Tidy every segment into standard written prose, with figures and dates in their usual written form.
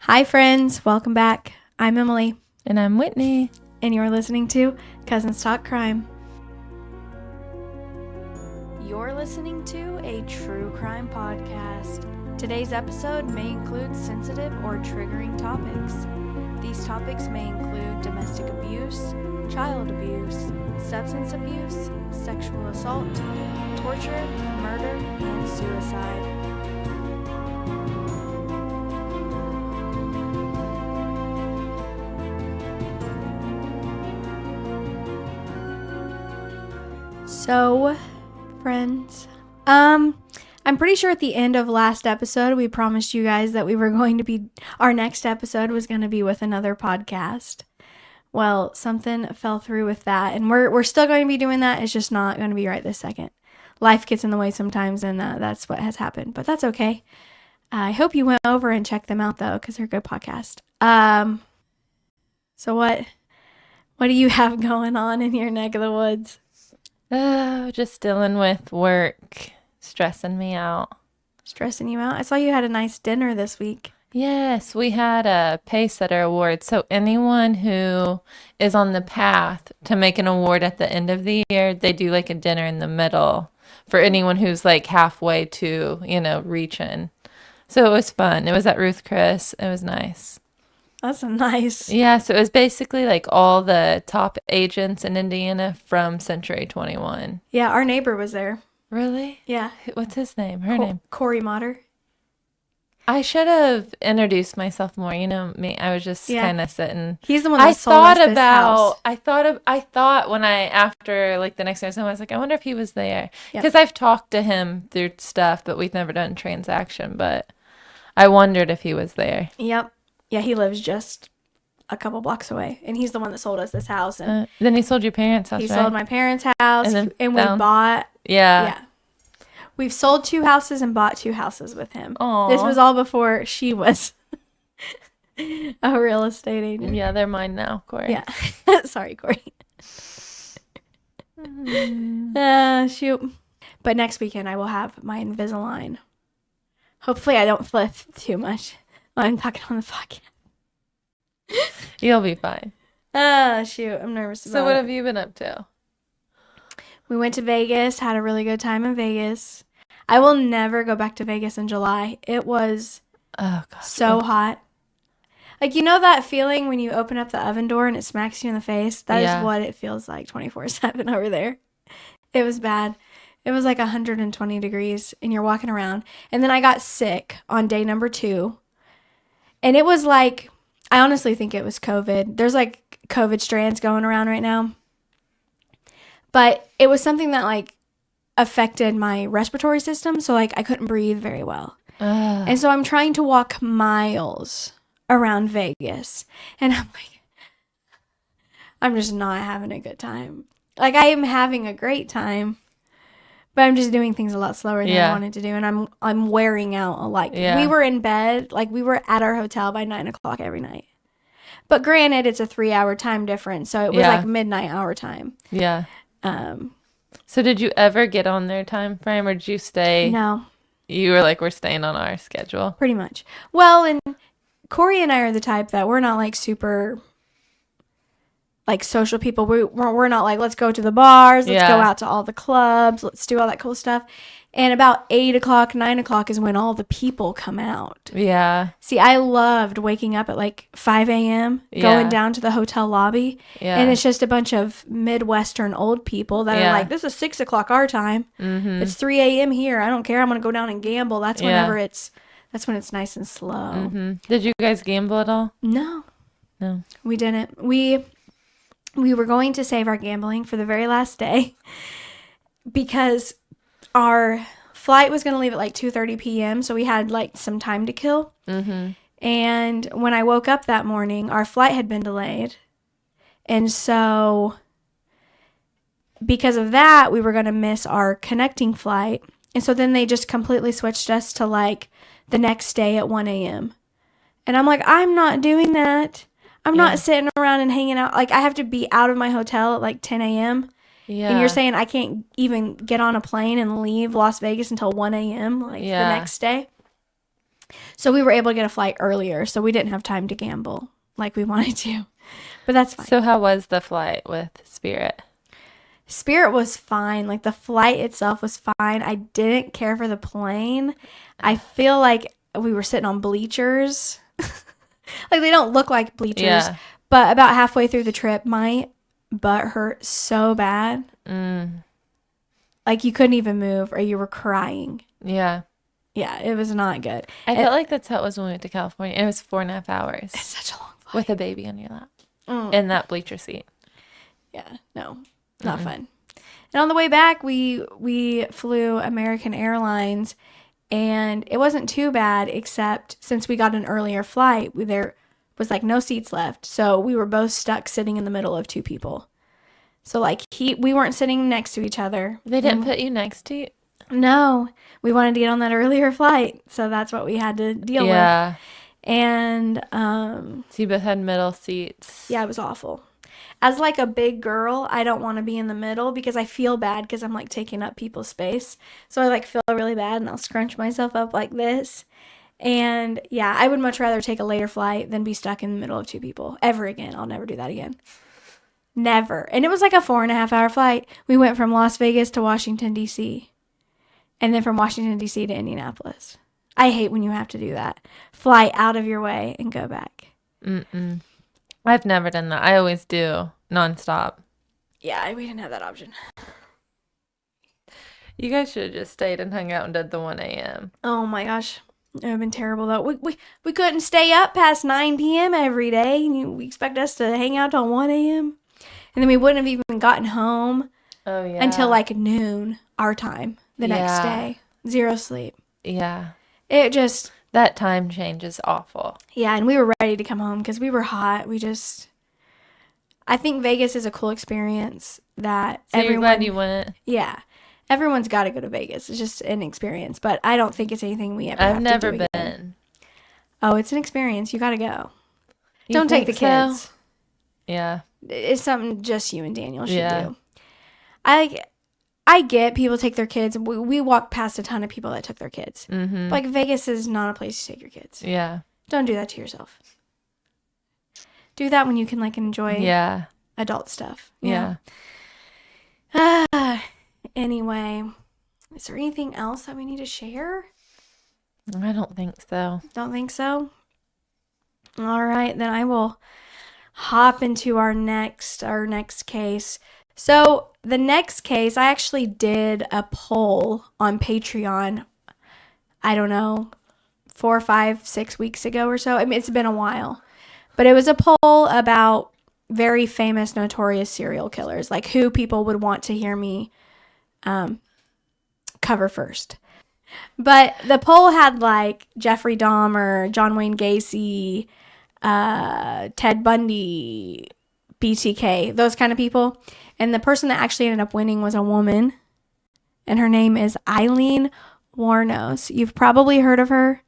Hi, friends. Welcome back. I'm Emily. And I'm Whitney. And you're listening to Cousins Talk Crime. You're listening to a true crime podcast. Today's episode may include sensitive or triggering topics. These topics may include domestic abuse, child abuse, substance abuse, sexual assault, torture, murder, and suicide. So, friends, I'm pretty sure at the end of last episode, we promised you guys that our next episode was going to be with another podcast. Well, something fell through with that, and we're still going to be doing that. It's just not going to be right this second. Life gets in the way sometimes, and that's what has happened, but that's okay. I hope you went over and checked them out, though, because they're a good podcast. So what do you have going on in your neck of the woods? Oh, just dealing with work, stressing me out. Stressing you out? I saw you had a nice dinner this week. Yes, we had a Paysetter award. So anyone who is on the path to make an award at the end of the year, they do like a dinner in the middle for anyone who's like halfway to, reaching. So it was fun. It was at Ruth Chris. It was nice. That's nice. Yeah, so it was basically like all the top agents in Indiana from Century 21. Yeah, our neighbor was there. Really? Yeah. What's his name? Her name? Corey Motter. I should have introduced myself more. You know me. I was just kind of sitting. He's the one that sold us this house. I thought when after like the next day I was like, I wonder if he was there. Yep. Because I've talked to him through stuff, but we've never done transaction. But I wondered if he was there. Yep. Yeah, he lives just a couple blocks away, and he's the one that sold us this house. And then he sold your parents' house, He right? sold my parents' house, and we bought. Yeah. We've sold 2 houses and bought 2 houses with him. Aww. This was all before she was a real estate agent. Yeah, they're mine now, Corey. Yeah. Sorry, Corey. Shoot. But next weekend, I will have my Invisalign. Hopefully, I don't flip too much. I'm talking on the podcast. You'll be fine. Shoot. I'm nervous about it. So what have you been up to? We went to Vegas, had a really good time in Vegas. I will never go back to Vegas in July. It was so hot. Like, you know that feeling when you open up the oven door and it smacks you in the face? That is what it feels like 24/7 over there. It was bad. It was like 120 degrees and you're walking around. And then I got sick on day number 2. And it was like, I honestly think it was COVID. There's like COVID strands going around right now. But it was something that like affected my respiratory system. So like I couldn't breathe very well. And so I'm trying to walk miles around Vegas. And I'm like, I'm just not having a good time. Like I am having a great time. But I'm just doing things a lot slower than I wanted to do. And I'm wearing out a lot. We were in bed, like we were at our hotel by 9 o'clock every night. But granted, it's a 3-hour time difference. So it was like midnight our time. Yeah. So did you ever get on their time frame or did you stay? No. You were like, we're staying on our schedule. Pretty much. Well, and Corey and I are the type that we're not like super like social people. We're not like, let's go to the bars, let's go out to all the clubs, let's do all that cool stuff. And about 8 o'clock, 9 o'clock is when all the people come out. Yeah. See, I loved waking up at like 5 a.m., going down to the hotel lobby. Yeah. And it's just a bunch of Midwestern old people that are like, this is 6 o'clock our time. Mm-hmm. It's 3 a.m. here. I don't care. I'm going to go down and gamble. That's whenever that's when it's nice and slow. Mm-hmm. Did you guys gamble at all? No. No. We didn't. We were going to save our gambling for the very last day because our flight was going to leave at like 2:30 p.m. So we had like some time to kill. Mm-hmm. And when I woke up that morning, our flight had been delayed. And so because of that, we were going to miss our connecting flight. And so then they just completely switched us to like the next day at 1 a.m. And I'm like, I'm not doing that. I'm not sitting around and hanging out. Like, I have to be out of my hotel at like 10 a.m. Yeah. And you're saying I can't even get on a plane and leave Las Vegas until 1 a.m. like the next day? So we were able to get a flight earlier, so we didn't have time to gamble like we wanted to. But that's fine. So how was the flight with Spirit? Spirit was fine. Like, the flight itself was fine. I didn't care for the plane. I feel like we were sitting on bleachers. Like, they don't look like bleachers. Yeah. But about halfway through the trip, my butt hurt so bad. Like, you couldn't even move or you were crying. Yeah. Yeah, it was not good. I felt like that's how it was when we went to California. It was 4.5 hours. It's such a long flight. With a baby on your lap. In that bleacher seat. Yeah, no, not fun. And on the way back, we flew American Airlines, and it wasn't too bad, except since we got an earlier flight, there was like no seats left. So we were both stuck sitting in the middle of two people. So like we weren't sitting next to each other. They didn't put you next to you? No, we wanted to get on that earlier flight, so that's what we had to deal with. And so you both had middle seats. Yeah, it was awful. As like a big girl, I don't want to be in the middle because I feel bad because I'm like taking up people's space. So I like feel really bad and I'll scrunch myself up like this. And yeah, I would much rather take a later flight than be stuck in the middle of two people ever again. I'll never do that again. Never. And it was like a 4.5 hour flight. We went from Las Vegas to Washington, D.C. and then from Washington, D.C. to Indianapolis. I hate when you have to do that. Fly out of your way and go back. I've never done that. I always do nonstop. Yeah, we didn't have that option. You guys should have just stayed and hung out and did the 1 a.m. Oh my gosh. It would have been terrible though. We couldn't stay up past 9 p.m. every day. And you expect us to hang out till 1 a.m. And then we wouldn't have even gotten home until like noon our time the next day. Zero sleep. Yeah. It just... That time change is awful. Yeah, and we were ready to come home because we were hot. I think Vegas is a cool experience that so you're glad you went? Yeah. Everyone's got to go to Vegas. It's just an experience, but I don't think it's anything we ever have to do. I've never again. been. Oh, it's an experience. You got to go. You don't take the kids. So? Yeah. It's something just you and Daniel should do. I get people take their kids. We walked past a ton of people that took their kids. Like, Vegas is not a place to take your kids. Yeah. Don't do that to yourself. Do that when you can, like, enjoy adult stuff. Yeah. Anyway, is there anything else that we need to share? I don't think so. Don't think so? All right, then I will hop into our next case. So the next case, I actually did a poll on Patreon, I don't know, 4, 5, 6 weeks ago or so. I mean, it's been a while. But it was a poll about very famous, notorious serial killers, like who people would want to hear me cover first. But the poll had like Jeffrey Dahmer, John Wayne Gacy, Ted Bundy, BTK, those kind of people. And the person that actually ended up winning was a woman. And her name is Aileen Wuornos. You've probably heard of her.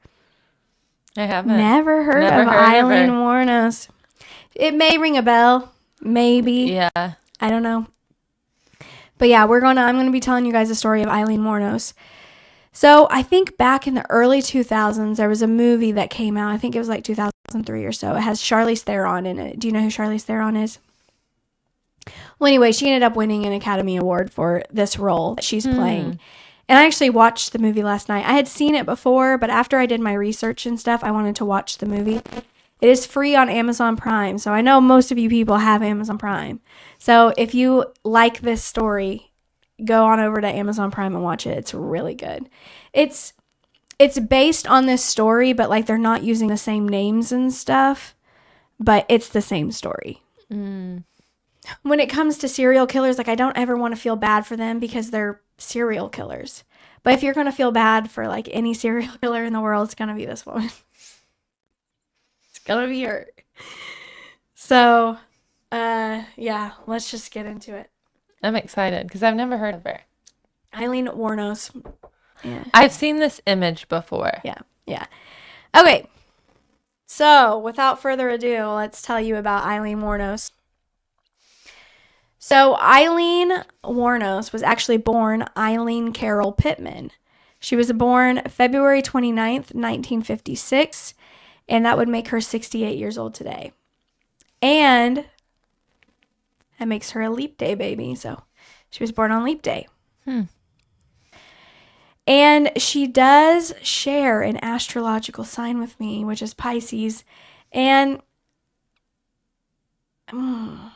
I haven't. Never heard of Aileen Wuornos. It may ring a bell. Maybe. Yeah. I don't know. But yeah, I'm going to be telling you guys the story of Aileen Wuornos. So I think back in the early 2000s, there was a movie that came out. I think it was like 2003 or so. It has Charlize Theron in it. Do you know who Charlize Theron is? Well, anyway, she ended up winning an Academy Award for this role that she's playing. And I actually watched the movie last night. I had seen it before, but after I did my research and stuff, I wanted to watch the movie. It is free on Amazon Prime, so I know most of you people have Amazon Prime. So if you like this story, go on over to Amazon Prime and watch it. It's really good. It's based on this story, but like they're not using the same names and stuff, but it's the same story. When it comes to serial killers, like I don't ever want to feel bad for them because they're serial killers. But if you're going to feel bad for like any serial killer in the world, it's going to be this woman. It's going to be her. So, yeah, let's just get into it. I'm excited because I've never heard of her. Aileen Wuornos. Yeah. I've seen this image before. Yeah. Okay. So, without further ado, let's tell you about Aileen Wuornos. So, Aileen Wuornos was actually born Aileen Carol Pittman. She was born February 29th, 1956, and that would make her 68 years old today. And that makes her a leap day baby, so she was born on leap day. And she does share an astrological sign with me, which is Pisces. And I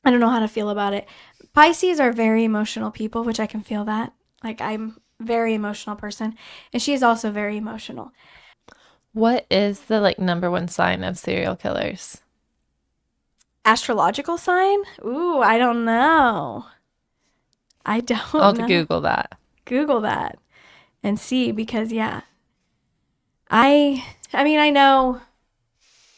don't know how to feel about it. Pisces are very emotional people, which I can feel that. Like, I'm a very emotional person. And she is also very emotional. What is the number one sign of serial killers? Astrological sign? Ooh, I don't know. I'll know. Google that. Google that and see, because I mean, I know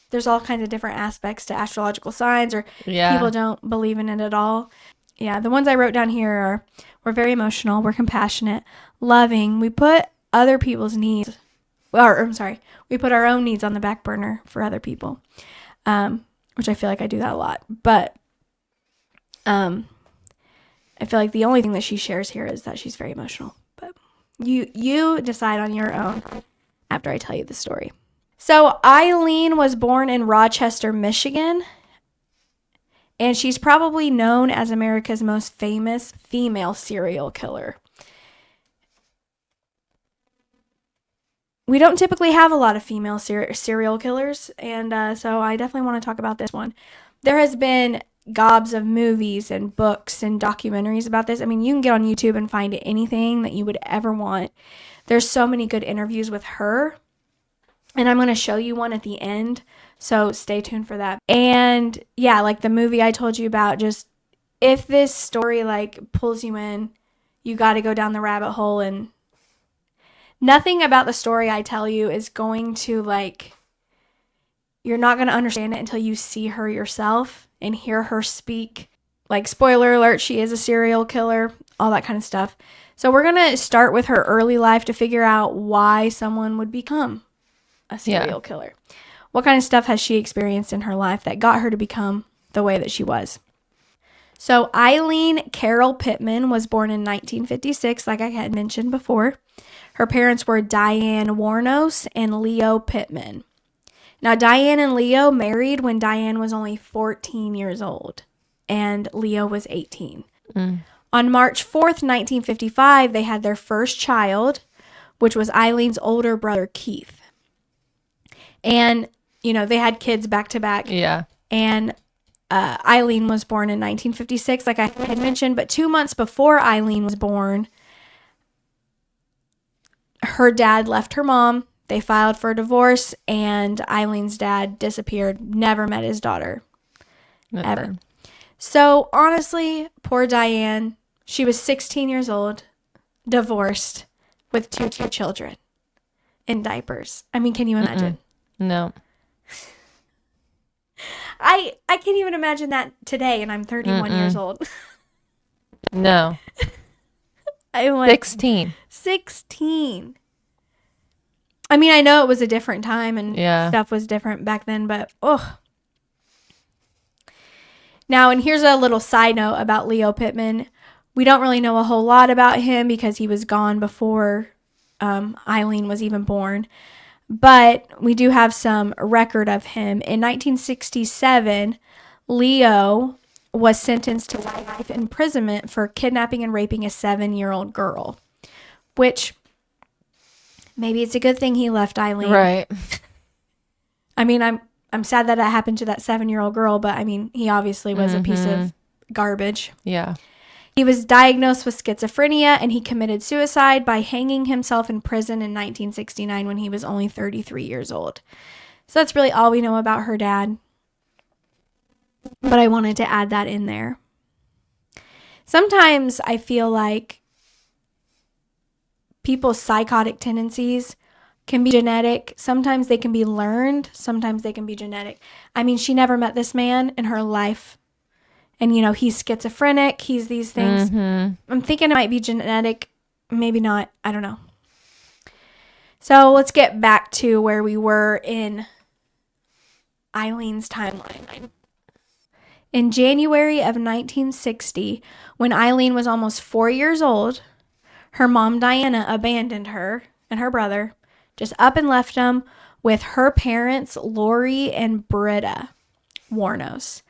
there's all kinds of different aspects to astrological signs, or people don't believe in it at all. Yeah, the ones I wrote down here are: we're very emotional, we're compassionate, loving, we put other people's needs, we put our own needs on the back burner for other people, which I feel like I do that a lot. But I feel like the only thing that she shares here is that she's very emotional. But you decide on your own after I tell you the story. So Aileen was born in Rochester, Michigan, and she's probably known as America's most famous female serial killer. We don't typically have a lot of female serial killers, and so I definitely want to talk about this one. There has been gobs of movies and books and documentaries about this. I mean, you can get on YouTube and find anything that you would ever want. There's so many good interviews with her, and I'm going to show you one at the end, so stay tuned for that. And yeah, like the movie I told you about, just if this story pulls you in, you got to go down the rabbit hole, and nothing about the story I tell you is going to you're not going to understand it until you see her yourself and hear her speak. Spoiler alert, she is a serial killer, all that kind of stuff. So we're going to start with her early life to figure out why someone would become a serial killer. What kind of stuff has she experienced in her life that got her to become the way that she was? So Aileen Carol Pittman was born in 1956, like I had mentioned before. Her parents were Diane Wuornos and Leo Pittman. Now, Diane and Leo married when Diane was only 14 years old, and Leo was 18. On March 4th, 1955, they had their first child, which was Eileen's older brother, Keith. And, they had kids back to back. Yeah. And Aileen was born in 1956, like I had mentioned, but 2 months before Aileen was born, her dad left her mom. They filed for a divorce, and Eileen's dad disappeared, never met his daughter, ever. So, honestly, poor Diane, she was 16 years old, divorced, with two children, in diapers. I mean, can you imagine? No. I can't even imagine that today, and I'm 31 years old. No. I'm 16. 16. I mean, I know it was a different time and stuff was different back then, but Now, and here's a little side note about Leo Pittman. We don't really know a whole lot about him because he was gone before Aileen was even born. But we do have some record of him. In 1967, Leo was sentenced to life imprisonment for kidnapping and raping a 7-year-old girl, which maybe it's a good thing he left Aileen. Right. I mean, I'm sad that it happened to that 7-year-old girl, but I mean, he obviously was a piece of garbage. Yeah. He was diagnosed with schizophrenia, and he committed suicide by hanging himself in prison in 1969 when he was only 33 years old. So that's really all we know about her dad. But I wanted to add that in there. Sometimes I feel like people's psychotic tendencies can be genetic. Sometimes they can be learned. Sometimes they can be genetic. I mean, she never met this man in her life. And, he's schizophrenic. He's these things. I'm thinking it might be genetic. Maybe not. I don't know. So let's get back to where we were in Eileen's timeline. In January of 1960, when Aileen was almost 4 years old, Her mom, Diana, abandoned her and her brother, just up and left them with her parents, Lori and Britta Wuornos.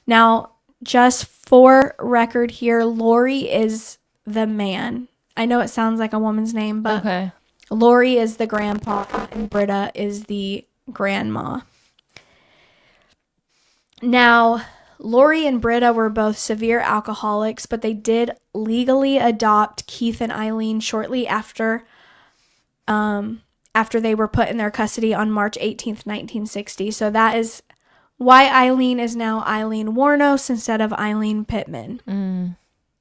Now, just for record here, Lori is the man. I know it sounds like a woman's name, but Okay. Lori is the grandpa and Britta is the grandma. Now, Lori and Britta were both severe alcoholics, but they did legally adopt Keith and Aileen shortly after they were put in their custody on March 18th, 1960. So that is why Aileen is now Aileen Wuornos instead of Aileen Pittman.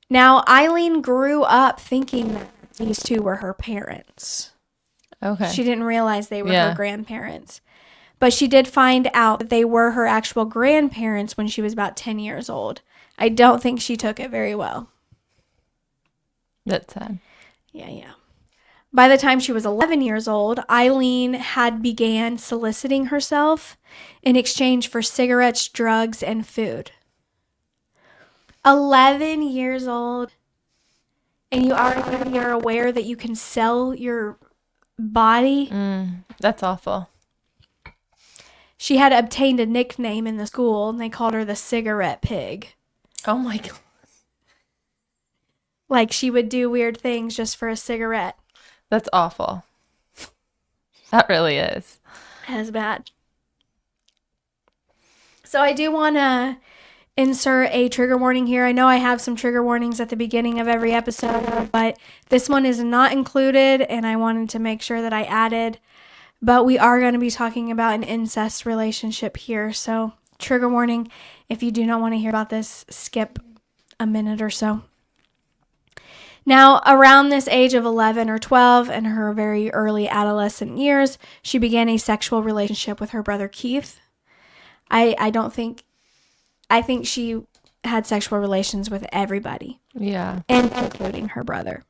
Now, Aileen grew up thinking that these two were her parents. Okay. She didn't realize they were her grandparents. But she did find out that they were her actual grandparents when she was about 10 years old. I don't think she took it very well. That's sad. Yeah. By the time she was 11 years old, Aileen had began soliciting herself in exchange for cigarettes, drugs, and food. 11 years old, and you already are aware that you can sell your body. That's awful. She had obtained a nickname in the school, and they called her the cigarette pig. Oh my God. Like she would do weird things just for a cigarette. That's awful. That really is. That's bad. So I do want to insert a trigger warning here. I know I have some trigger warnings at the beginning of every episode, but this one is not included, and I wanted to make sure that I added. But we are going to be talking about an incest relationship here. So trigger warning, if you do not want to hear about this, skip a minute or so. Now, around this age of 11 or 12, in her very early adolescent years, she began a sexual relationship with her brother Keith. I think she had sexual relations with everybody. Yeah. And including her brother.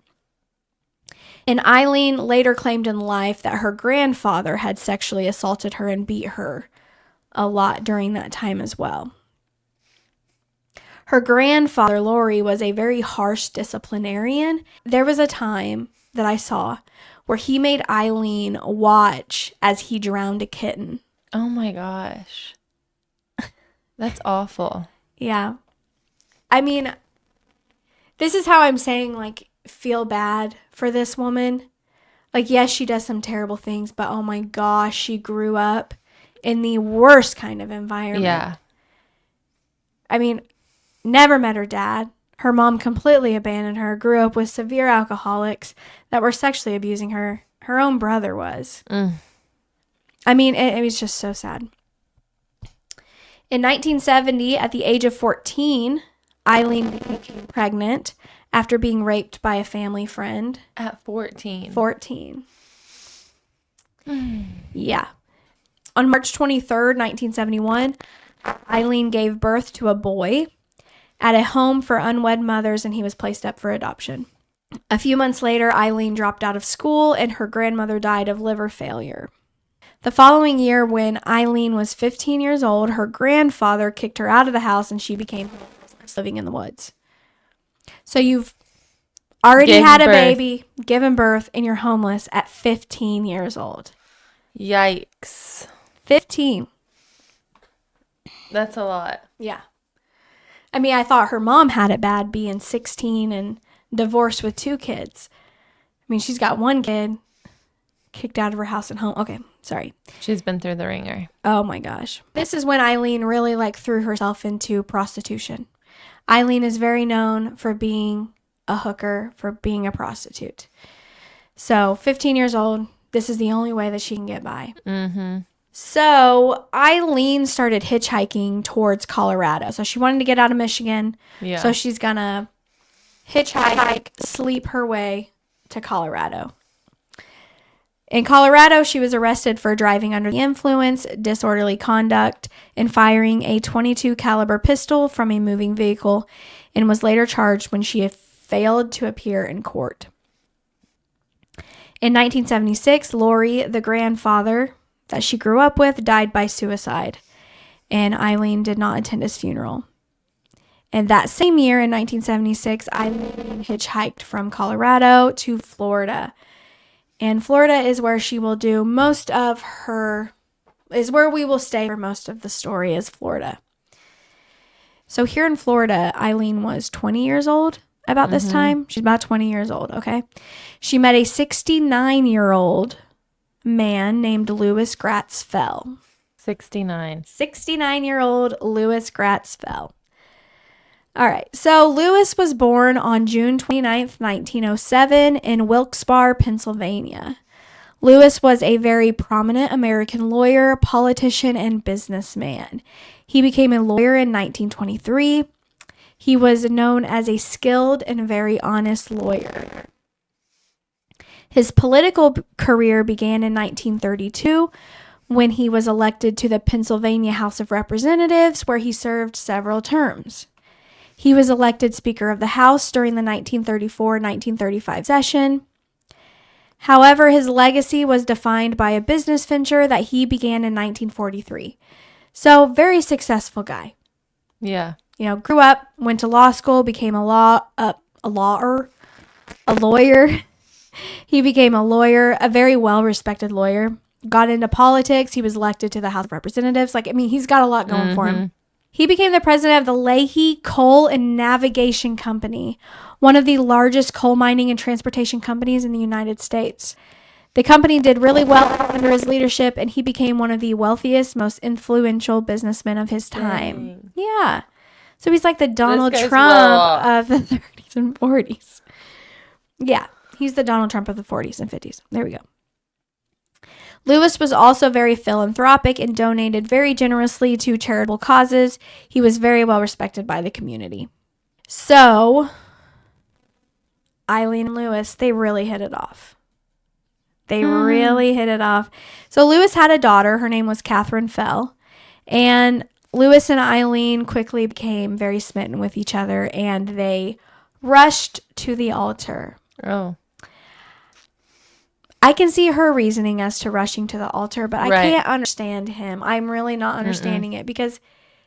And Aileen later claimed in life that her grandfather had sexually assaulted her and beat her a lot during that time as well. Her grandfather, Lori, was a very harsh disciplinarian. There was a time that I saw where he made Aileen watch as he drowned a kitten. Oh my gosh. That's awful. Yeah. I mean, this is how I'm saying, like, feel bad for this woman. Like, yes, she does some terrible things, but oh my gosh, she grew up in the worst kind of environment. Yeah. I mean, never met her dad. Her mom completely abandoned her, grew up with severe alcoholics that were sexually abusing her. Her own brother was. I mean, it was just so sad. In 1970, at the age of 14, Aileen became pregnant after being raped by a family friend. At 14. 14. Yeah. On March 23rd, 1971, Aileen gave birth to a boy at a home for unwed mothers, and he was placed up for adoption. A few months later, Aileen dropped out of school, and her grandmother died of liver failure. The following year, when Aileen was 15 years old, her grandfather kicked her out of the house, and she became homeless, living in the woods. So you've already had a baby, given birth, and you're homeless at 15 years old. Yikes. 15. That's a lot. Yeah. I mean, I thought her mom had it bad being 16 and divorced with 2 kids. I mean, she's got 1 kid, kicked out of her house and home. Okay, sorry. She's been through the ringer. Oh my gosh. This is when Aileen really threw herself into prostitution. Aileen is very known for being a hooker, for being a prostitute. So 15 years old, this is the only way that she can get by. So Aileen started hitchhiking towards Colorado. So she wanted to get out of Michigan. Yeah. So she's going to hitchhike, sleep her way to Colorado. In Colorado, she was arrested for driving under the influence, disorderly conduct, and firing a .22 caliber pistol from a moving vehicle, and was later charged when she had failed to appear in court. In 1976, Lori, the grandfather that she grew up with, died by suicide, and Aileen did not attend his funeral. And that same year, in 1976, Aileen hitchhiked from Colorado to Florida. And Florida is where she will do most of her, is where we will stay for most of the story, is Florida. So here in Florida, Aileen was 20 years old about this time. She's about 20 years old, okay? She met a 69-year-old man named Louis Gratz Fell. 69. 69-year-old Louis Gratz Fell. All right, so Louis was born on June 29th, 1907 in Wilkes-Barre, Pennsylvania. Louis was a very prominent American lawyer, politician, and businessman. He became a lawyer in 1923. He was known as a skilled and very honest lawyer. His political career began in 1932 when he was elected to the Pennsylvania House of Representatives, where he served several terms. He was elected Speaker of the House during the 1934-1935 session. However, his legacy was defined by a business venture that he began in 1943. So, very successful guy. Yeah. You know, grew up, went to law school, became a lawyer. He became a lawyer, a very well-respected lawyer. Got into politics. He was elected to the House of Representatives. He's got a lot going for him. He became the president of the Leahy Coal and Navigation Company, one of the largest coal mining and transportation companies in the United States. The company did really well under his leadership, and he became one of the wealthiest, most influential businessmen of his time. Dang. Yeah. So he's like the Donald Trump of the 30s and 40s. Yeah. He's the Donald Trump of the 40s and 50s. There we go. Louis was also very philanthropic and donated very generously to charitable causes. He was very well respected by the community. So, Aileen and Louis, they really hit it off. So, Louis had a daughter. Her name was Catherine Fell. And Louis and Aileen quickly became very smitten with each other, and they rushed to the altar. Oh. I can see her reasoning as to rushing to the altar, but I can't understand him. I'm really not understanding it because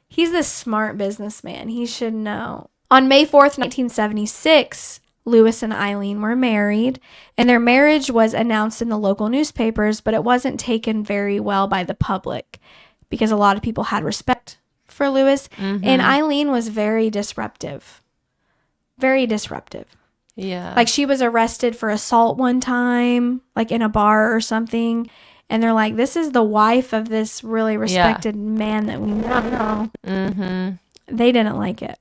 he's this smart businessman. He should know. On May 4th, 1976, Louis and Aileen were married, and their marriage was announced in the local newspapers, but it wasn't taken very well by the public because a lot of people had respect for Louis, and Aileen was very disruptive. Very disruptive. Yeah. Like, she was arrested for assault one time, like in a bar or something. And they're like, this is the wife of this really respected man that we know. They didn't like it.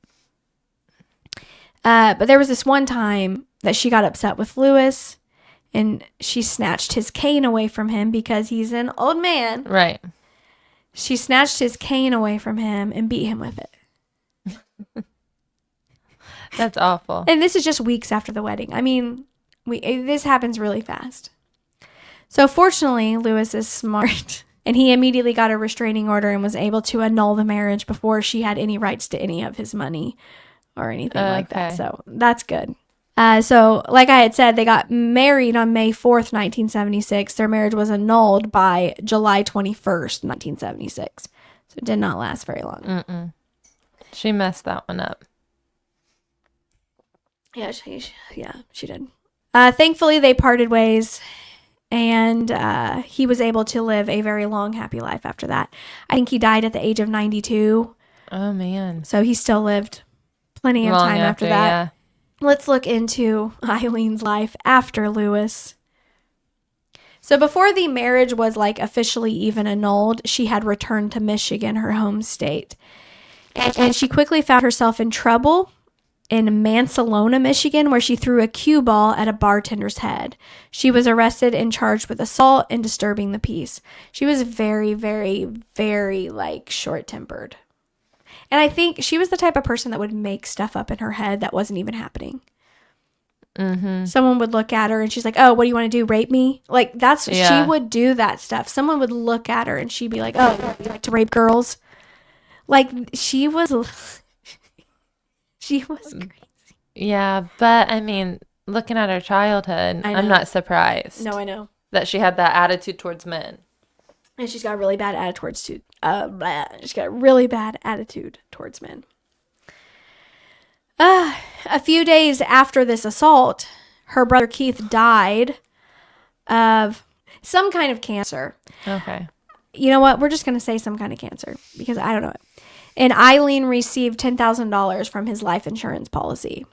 But there was this one time that she got upset with Louis, and she snatched his cane away from him because he's an old man. Right. She snatched his cane away from him and beat him with it. That's awful. And this is just weeks after the wedding. I mean, this happens really fast. So fortunately, Louis is smart, and he immediately got a restraining order and was able to annul the marriage before she had any rights to any of his money or anything like that. So that's good. So like I had said, they got married on May 4th, 1976. Their marriage was annulled by July 21st, 1976. So it did not last very long. She messed that one up. Yeah, she did. Thankfully, they parted ways, and he was able to live a very long, happy life after that. I think he died at the age of 92. Oh, man. So he still lived plenty of time after that. Yeah. Let's look into Aileen's life after Louis. So before the marriage was officially even annulled, she had returned to Michigan, her home state. And she quickly found herself in trouble in Mansalona, Michigan, where she threw a cue ball at a bartender's head. She was arrested and charged with assault and disturbing the peace. She was very, very, very, short-tempered. And I think she was the type of person that would make stuff up in her head that wasn't even happening. Someone would look at her and she's like, oh, what do you want to do? Rape me? She would do that stuff. Someone would look at her and she'd be like, oh, you like to rape girls? She was... She was crazy. Yeah, but I mean, looking at her childhood, I'm not surprised. No, I know. That she had that attitude towards men. And she's got a really bad attitude towards men. A few days after this assault, her brother Keith died of some kind of cancer. Okay. You know what? We're just going to say some kind of cancer because I don't know it. And Aileen received $10,000 from his life insurance policy.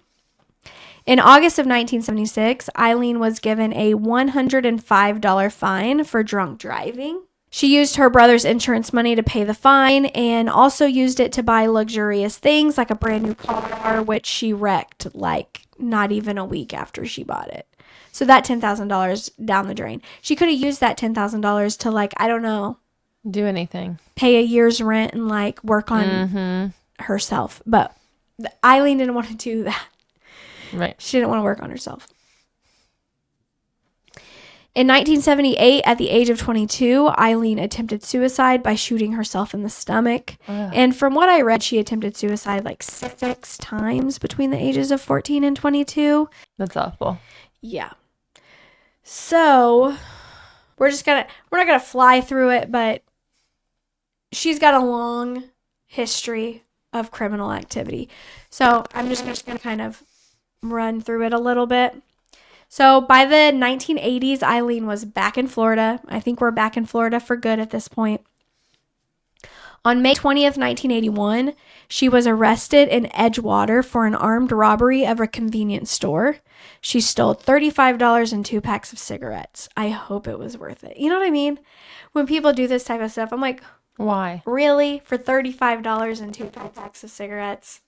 In August of 1976, Aileen was given a $105 fine for drunk driving. She used her brother's insurance money to pay the fine and also used it to buy luxurious things like a brand new car, which she wrecked like not even a week after she bought it. So that $10,000 down the drain. She could have used that $10,000 to, like, I don't know, do anything, pay a year's rent and like work on herself. But Aileen didn't want to do that. Right. She didn't want to work on herself. In 1978, at the age of 22, Aileen attempted suicide by shooting herself in the stomach. Ugh. And from what I read, she attempted suicide like 6 times between the ages of 14 and 22. That's awful. Yeah. So we're not gonna fly through it, but she's got a long history of criminal activity. So I'm just gonna kind of run through it a little bit. So by the 1980s, Aileen was back in Florida. I think we're back in Florida for good at this point. On May 20th, 1981, she was arrested in Edgewater for an armed robbery of a convenience store. She stole $35 and 2 packs of cigarettes. I hope it was worth it. You know what I mean? When people do this type of stuff, I'm like, why? Really? For $35 and 2 packs of cigarettes?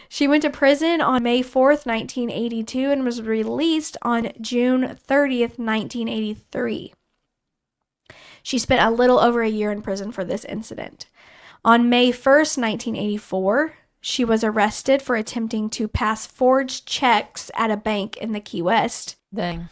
She went to prison on May 4th, 1982, and was released on June 30th, 1983. She spent a little over a year in prison for this incident. On May 1st, 1984, she was arrested for attempting to pass forged checks at a bank in the Key West. Dang.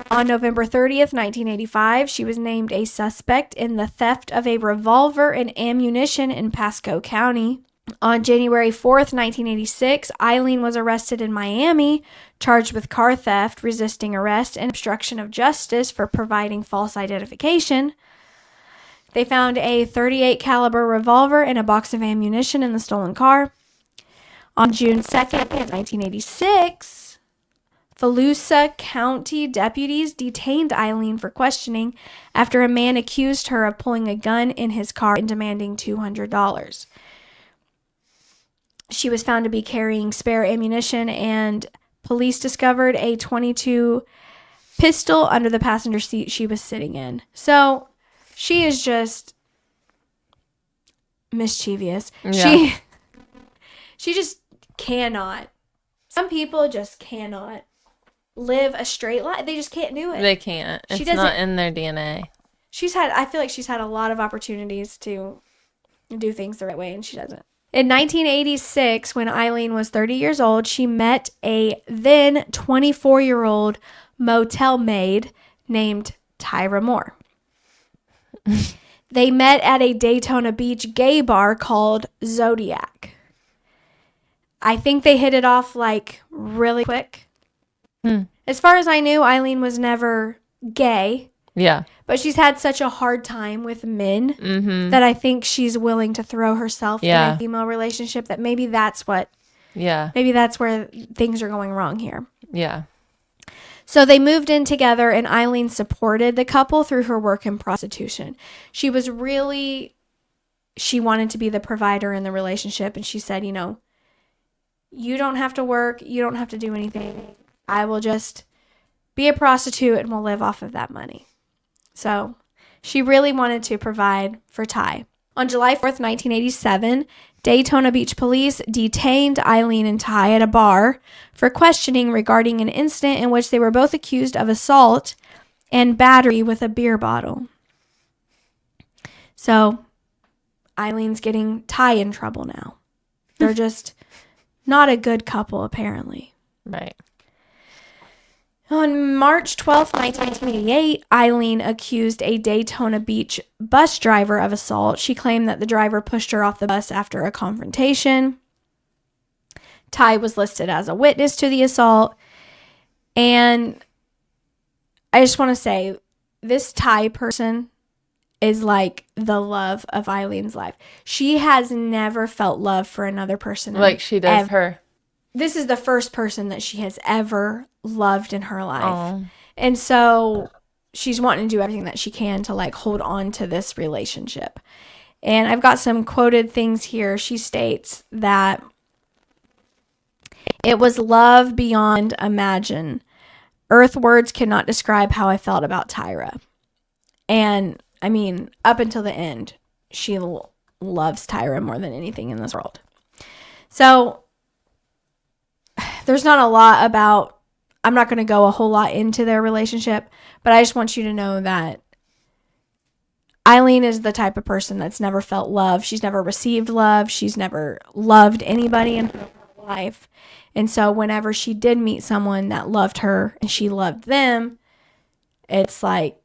On November 30th, 1985, she was named a suspect in the theft of a revolver and ammunition in Pasco County. On January 4th, 1986, Aileen was arrested in Miami, charged with car theft, resisting arrest, and obstruction of justice for providing false identification. They found a .38 caliber revolver and a box of ammunition in the stolen car. On June 2nd, 1986, Volusia County deputies detained Aileen for questioning after a man accused her of pulling a gun in his car and demanding $200. She was found to be carrying spare ammunition, and police discovered a .22 pistol under the passenger seat she was sitting in. So she is just mischievous. Yeah. She just cannot. Some people just cannot live a straight life. They just can't do it. They can't. It's not in their DNA. I feel like she's had a lot of opportunities to do things the right way, and she doesn't. In 1986, when Aileen was 30 years old, she met a then 24-year-old motel maid named Tyra Moore. They met at a Daytona Beach gay bar called Zodiac. I think they hit it off like really quick. As far as I knew, Aileen was never gay. Yeah. But she's had such a hard time with men that I think she's willing to throw herself in a female relationship, that maybe that's what. Yeah. Maybe that's where things are going wrong here. Yeah. So they moved in together, and Aileen supported the couple through her work in prostitution. She wanted to be the provider in the relationship, and she said, you don't have to work, you don't have to do anything. I will just be a prostitute and we'll live off of that money. So she really wanted to provide for Ty. On July 4th, 1987, Daytona Beach police detained Aileen and Ty at a bar for questioning regarding an incident in which they were both accused of assault and battery with a beer bottle. So Eileen's getting Ty in trouble now. They're just not a good couple, apparently. Right. On March 12th, 1988, Aileen accused a Daytona Beach bus driver of assault. She claimed that the driver pushed her off the bus after a confrontation. Ty was listed as a witness to the assault. And I just want to say, this Ty person is like the love of Eileen's life. She has never felt love for another person. Like she does her. This is the first person that she has ever loved in her life. Oh. And so she's wanting to do everything that she can to like hold on to this relationship. And I've got some quoted things here. She states that it was love beyond imagine. Earth words cannot describe how I felt about Tyra. And I mean, up until the end, she loves Tyra more than anything in this world. So there's not a lot about, I'm not going to go a whole lot into their relationship, but I just want you to know that Aileen is the type of person that's never felt love. She's never received love. She's never loved anybody in her life. And so whenever she did meet someone that loved her and she loved them, it's like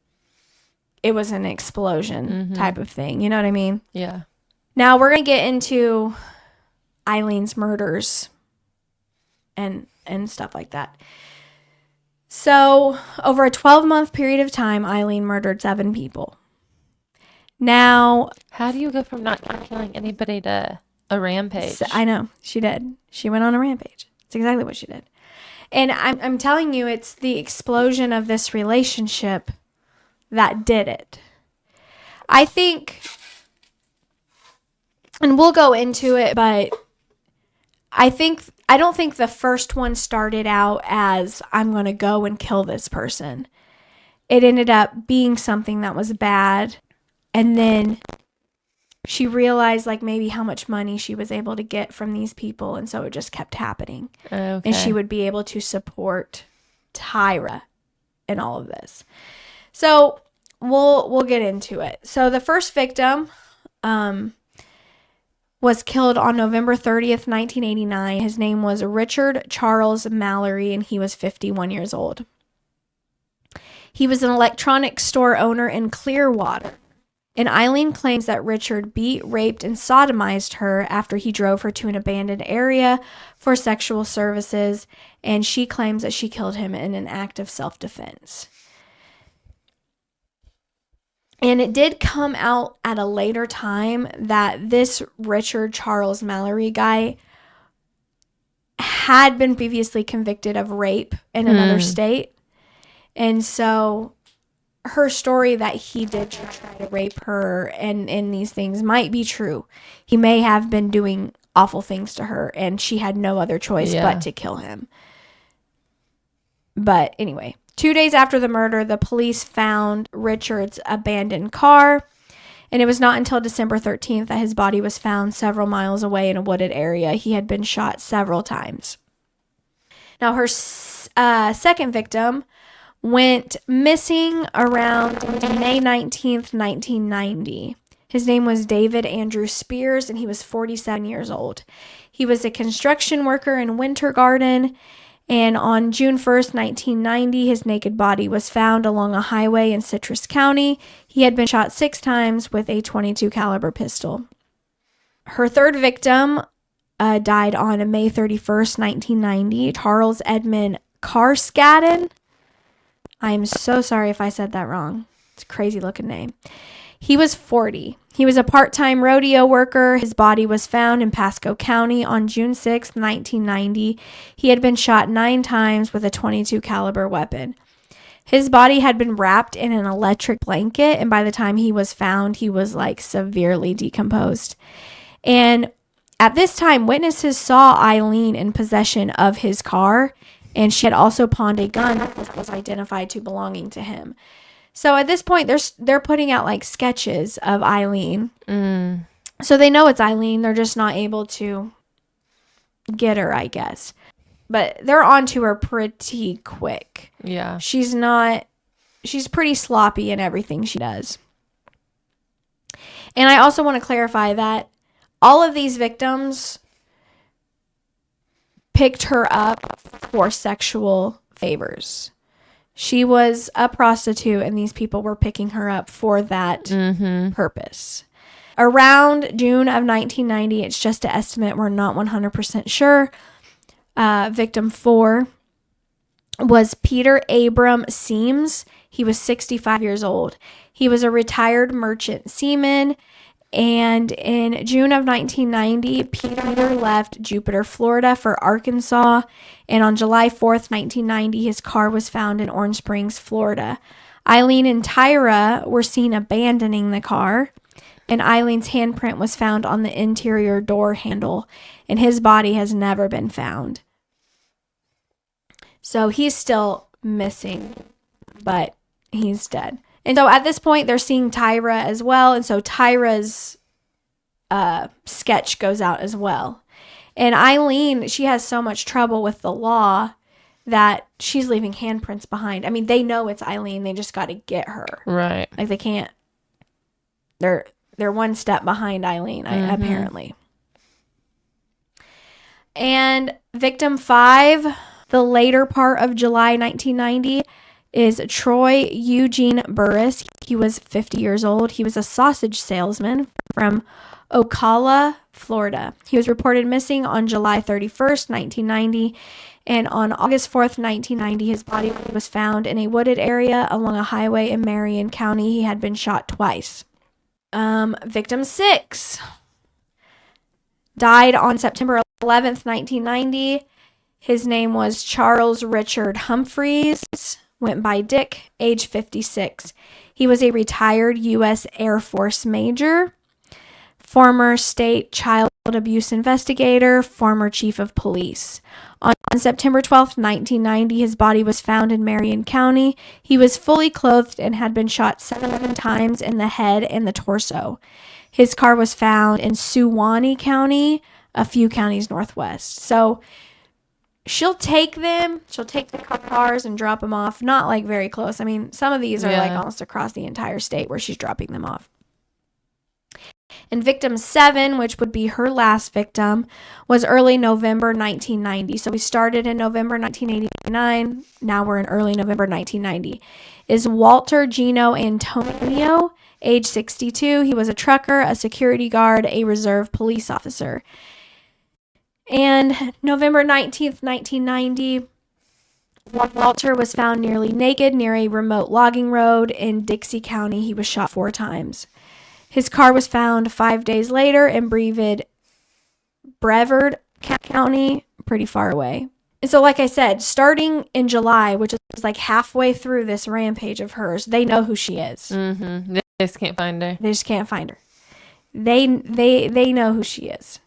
it was an explosion type of thing. You know what I mean? Yeah. Now we're going to get into Eileen's murders and stuff like that. So over a 12-month period of time, Aileen murdered 7 people. Now, how do you go from not killing anybody to a rampage? I know, she did. She went on a rampage. It's exactly what she did. And I'm telling you, it's the explosion of this relationship that did it. I think, and we'll go into it, but I don't think the first one started out as I'm going to go and kill this person. It ended up being something that was bad. And then she realized like maybe how much money she was able to get from these people. And so it just kept happening. Okay. And she would be able to support Tyra in all of this. So we'll get into it. So the first victim was killed on November 30th, 1989. His name was Richard Charles Mallory, and he was 51 years old. He was an electronics store owner in Clearwater. And Aileen claims that Richard beat, raped, and sodomized her after he drove her to an abandoned area for sexual services, and she claims that she killed him in an act of self-defense. And it did come out at a later time that this Richard Charles Mallory guy had been previously convicted of rape in another state. And so her story that he did try to rape her and these things might be true. He may have been doing awful things to her and she had no other choice but to kill him. But anyway, 2 days after the murder, the police found Richard's abandoned car, and it was not until December 13th that his body was found several miles away in a wooded area. He had been shot several times. Now, her second victim went missing around May 19th, 1990. His name was David Andrew Spears, and he was 47 years old. He was a construction worker in Winter Garden, and on June 1st, 1990, his naked body was found along a highway in Citrus County. He had been shot 6 times with a .22 caliber pistol. Her third victim died on May 31st, 1990, Charles Edmund Carskadden. I'm so sorry if I said that wrong. It's a crazy looking name. He was 40. He was a part-time rodeo worker. His body was found in Pasco County on June 6, 1990. He had been shot 9 times with a .22 caliber weapon. His body had been wrapped in an electric blanket, and by the time he was found, he was like severely decomposed. And at this time, witnesses saw Aileen in possession of his car, and she had also pawned a gun that was identified to belonging to him. So at this point, they're putting out like sketches of Aileen. So they know it's Aileen. They're just not able to get her, I guess. But they're onto her pretty quick. Yeah. She's pretty sloppy in everything she does. And I also want to clarify that all of these victims picked her up for sexual favors. She was a prostitute, and these people were picking her up for that purpose. Around June of 1990, it's just an estimate, we're not 100% sure, victim 4 was Peter Abram Seams. He was 65 years old. He was a retired merchant seaman. And in June of 1990, Peter left Jupiter, Florida for Arkansas. And on July 4th, 1990, his car was found in Orange Springs, Florida. Aileen and Tyra were seen abandoning the car. And Eileen's handprint was found on the interior door handle. And his body has never been found. So he's still missing, but he's dead. And so at this point, they're seeing Tyra as well. And so Tyra's sketch goes out as well. And Aileen, she has so much trouble with the law that she's leaving handprints behind. I mean, they know it's Aileen. They just got to get her. Right. Like, they can't. They're one step behind Aileen, apparently. And victim 5, the later part of July 1990, is Troy Eugene Burris. He was 50 years old. He was a sausage salesman from Ocala, Florida. He was reported missing on July 31st, 1990. And on August 4th, 1990, his body was found in a wooded area along a highway in Marion County. He had been shot twice. Victim 6 died on September 11th, 1990. His name was Charles Richard Humphreys. Went by Dick, age 56. He was a retired U.S. Air Force major, former state child abuse investigator, former chief of police. On September 12th, 1990, his body was found in Marion County. He was fully clothed and had been shot 7 times in the head and the torso. His car was found in Suwannee County, a few counties northwest. So she'll take the cars and drop them off, not like very close. I mean, some of these are like almost across the entire state where she's dropping them off. And victim 7, which would be her last victim, was early November 1990. So we started in November 1989. Now we're in early November 1990. Is Walter Gino Antonio, age 62. He was a trucker, a security guard, a reserve police officer. And November 19th, 1990, Walter was found nearly naked near a remote logging road in Dixie County. He was shot 4 times. His car was found 5 days later in Brevard County, pretty far away. And so, like I said, starting in July, which is like halfway through this rampage of hers, they know who she is. Mm-hmm. They just can't find her. They just can't find her. They know who she is.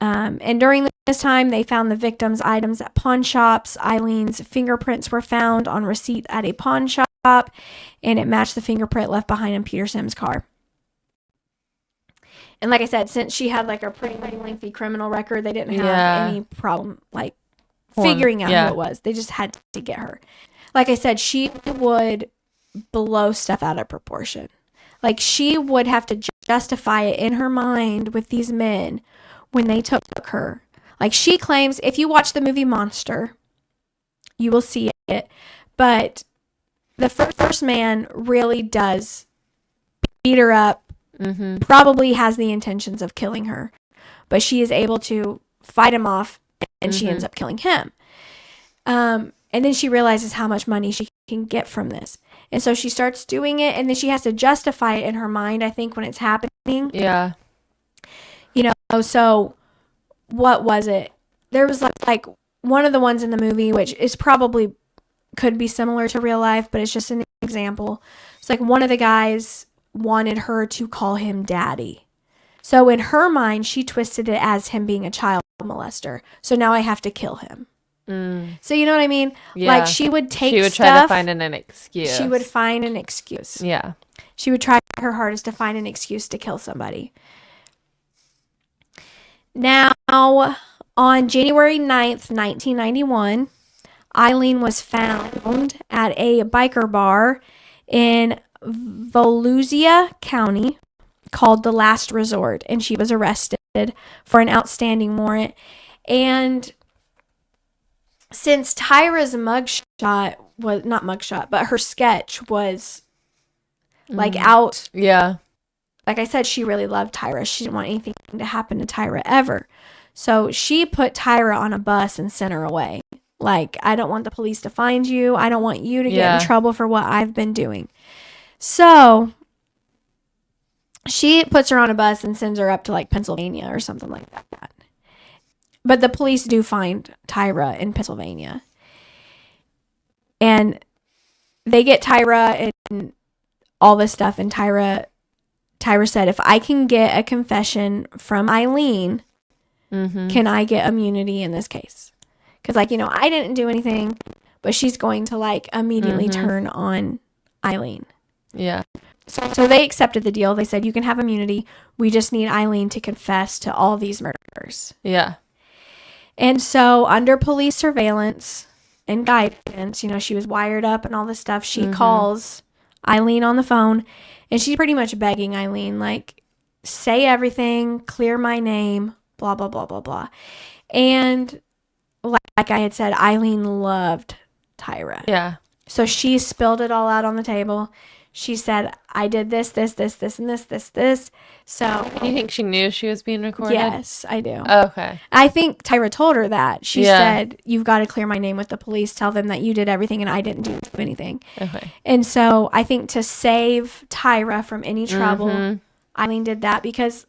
And during this time, they found the victim's items at pawn shops. Eileen's fingerprints were found on receipt at a pawn shop, and it matched the fingerprint left behind in Peter Sim's car. And like I said, since she had like a pretty lengthy criminal record, they didn't have any problem like figuring out who it was. They just had to get her. Like I said, she would blow stuff out of proportion. Like, she would have to justify it in her mind with these men when they took her. Like, she claims, if you watch the movie Monster, you will see it. But the first man really does beat her up, probably has the intentions of killing her. But she is able to fight him off, and she ends up killing him. And then she realizes how much money she can get from this. And so she starts doing it, and then she has to justify it in her mind, I think, when it's happening. Yeah. You know, so what was it? There was like one of the ones in the movie, which is probably could be similar to real life, but it's just an example. It's like one of the guys wanted her to call him daddy. So in her mind, she twisted it as him being a child molester. So now I have to kill him. So you know what I mean? Yeah. Like, she would take She would try to find an excuse. She would find an excuse. Yeah. She would try her hardest to find an excuse to kill somebody. Now, on January 9th, 1991, Aileen was found at a biker bar in Volusia County called The Last Resort, and she was arrested for an outstanding warrant. And since Tyra's mugshot was not mugshot, but her sketch was like out. Yeah. Like I said, she really loved Tyra. She didn't want anything to happen to Tyra ever. So she put Tyra on a bus and sent her away. Like, I don't want the police to find you. I don't want you to get in trouble for what I've been doing. So she puts her on a bus and sends her up to like Pennsylvania or something like that. But the police do find Tyra in Pennsylvania. And they get Tyra and all this stuff. And Tyra said, if I can get a confession from Aileen, can I get immunity in this case? Because, like, you know, I didn't do anything, but she's going to, like, immediately turn on Aileen. Yeah. So they accepted the deal. They said, you can have immunity. We just need Aileen to confess to all these murders. Yeah. And so under police surveillance and guidance, you know, she was wired up and all this stuff. She calls Aileen on the phone, and she's pretty much begging Aileen, like, say everything, clear my name, blah, blah, blah, blah, blah. And like I had said, Aileen loved Tyra. Yeah. So she spilled it all out on the table. She said, I did this, and this. So you think she knew she was being recorded? Yes, I do. Okay. I think Tyra told her that. She said, you've got to clear my name with the police. Tell them that you did everything and I didn't do anything. Okay. And so I think to save Tyra from any trouble, Aileen did that because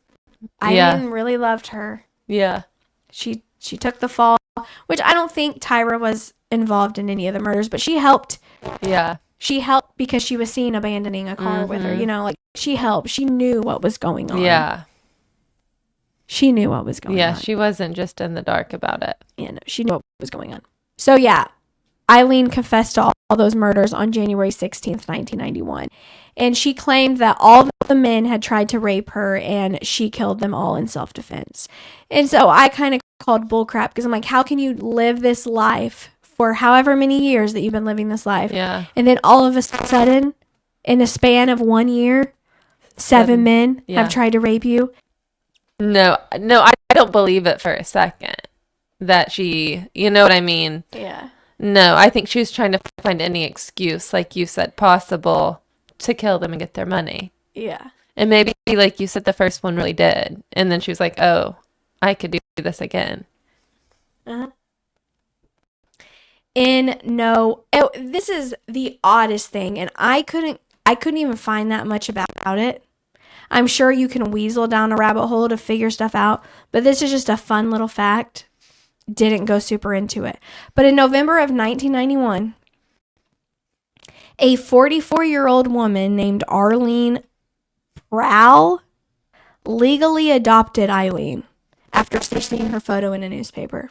Aileen really loved her. Yeah. She took the fall, which I don't think Tyra was involved in any of the murders, but she helped. Yeah. She helped because she was seen abandoning a car with her. You know, like, she helped. She knew what was going on. Yeah. She knew what was going on. Yeah, she wasn't just in the dark about it. Yeah, no, she knew what was going on. So, yeah, Aileen confessed to all those murders on January 16th, 1991. And she claimed that all the men had tried to rape her and she killed them all in self-defense. And so I kind of called bullcrap because I'm like, how can you live this life for however many years that you've been living this life? Yeah. And then all of a sudden, in the span of 1 year, seven men have tried to rape you? No, I don't believe it for a second that she, you know what I mean? Yeah. No, I think she was trying to find any excuse, like you said, possible to kill them and get their money. Yeah. And maybe, like you said, the first one really did. And then she was like, oh, I could do this again. Uh-huh. This is the oddest thing, and I couldn't even find that much about it. I'm sure you can weasel down a rabbit hole to figure stuff out, but this is just a fun little fact. Didn't go super into it. But in November of 1991, a 44-year-old woman named Arlene Prowl legally adopted Aileen after seeing her photo in a newspaper.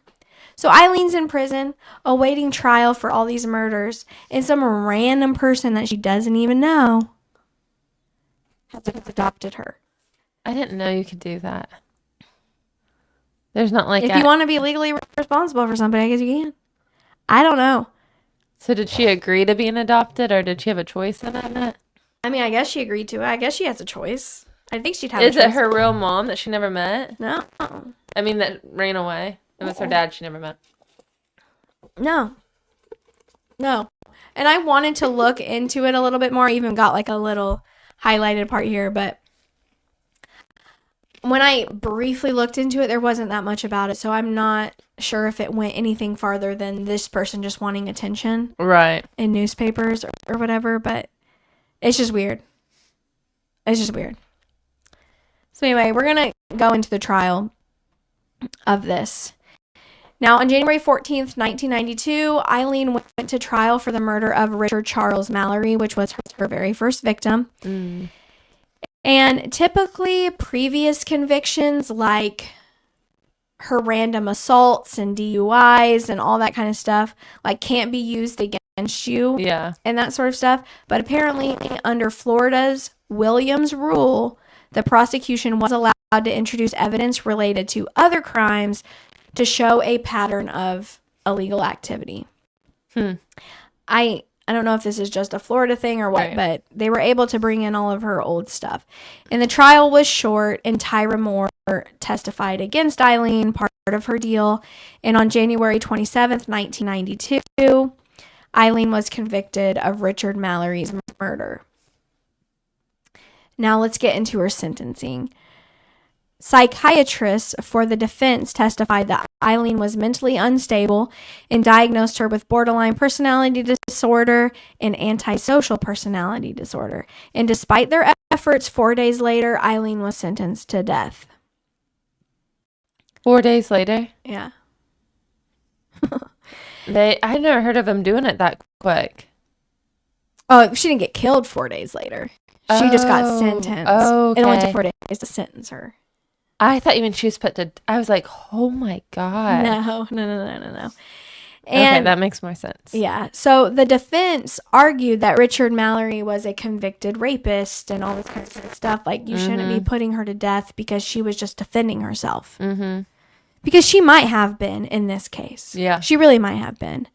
So Eileen's in prison, awaiting trial for all these murders, and some random person that she doesn't even know has adopted her. I didn't know you could do that. There's not like... If you want to be legally responsible for somebody, I guess you can. I don't know. So did she agree to being adopted, or did she have a choice in it? I mean, I guess she agreed to it. I guess she has a choice. I think she'd have a choice. Is it her real mom that she never met? No. I mean, that ran away. It was her dad she never met. No. And I wanted to look into it a little bit more. I even got like a little highlighted part here, but when I briefly looked into it, there wasn't that much about it. So I'm not sure if it went anything farther than this person just wanting attention. Right. In newspapers or whatever, but it's just weird. So anyway, we're going to go into the trial of this. Now, on January 14th, 1992, Aileen went to trial for the murder of Richard Charles Mallory, which was her very first victim. And typically, previous convictions like her random assaults and DUIs and all that kind of stuff, like, can't be used against you. Yeah. And that sort of stuff. But apparently, under Florida's Williams rule, the prosecution was allowed to introduce evidence related to other crimes to show a pattern of illegal activity. I don't know if this is just a Florida thing or what, right, but they were able to bring in all of her old stuff. And the trial was short, and Tyra Moore testified against Aileen, part of her deal. And on January 27th, 1992, Aileen was convicted of Richard Mallory's murder. Now let's get into her sentencing. Psychiatrists for the defense testified that Aileen was mentally unstable and diagnosed her with borderline personality disorder and antisocial personality disorder. And despite their efforts, 4 days later, Aileen was sentenced to death. 4 days later? Yeah. I never heard of them doing it that quick. Oh, she didn't get killed 4 days later. She just got sentenced. Oh, okay. It only took 4 days to sentence her. I thought you meant she was put to... I was like, oh my God. No. And, okay, And that makes more sense. yeah, so the defense argued that Richard Mallory was a convicted rapist and all this kind of stuff. Like, you shouldn't be putting her to death because she was just defending herself. Mm-hmm. Because she might have been in this case. Yeah. She really might have been.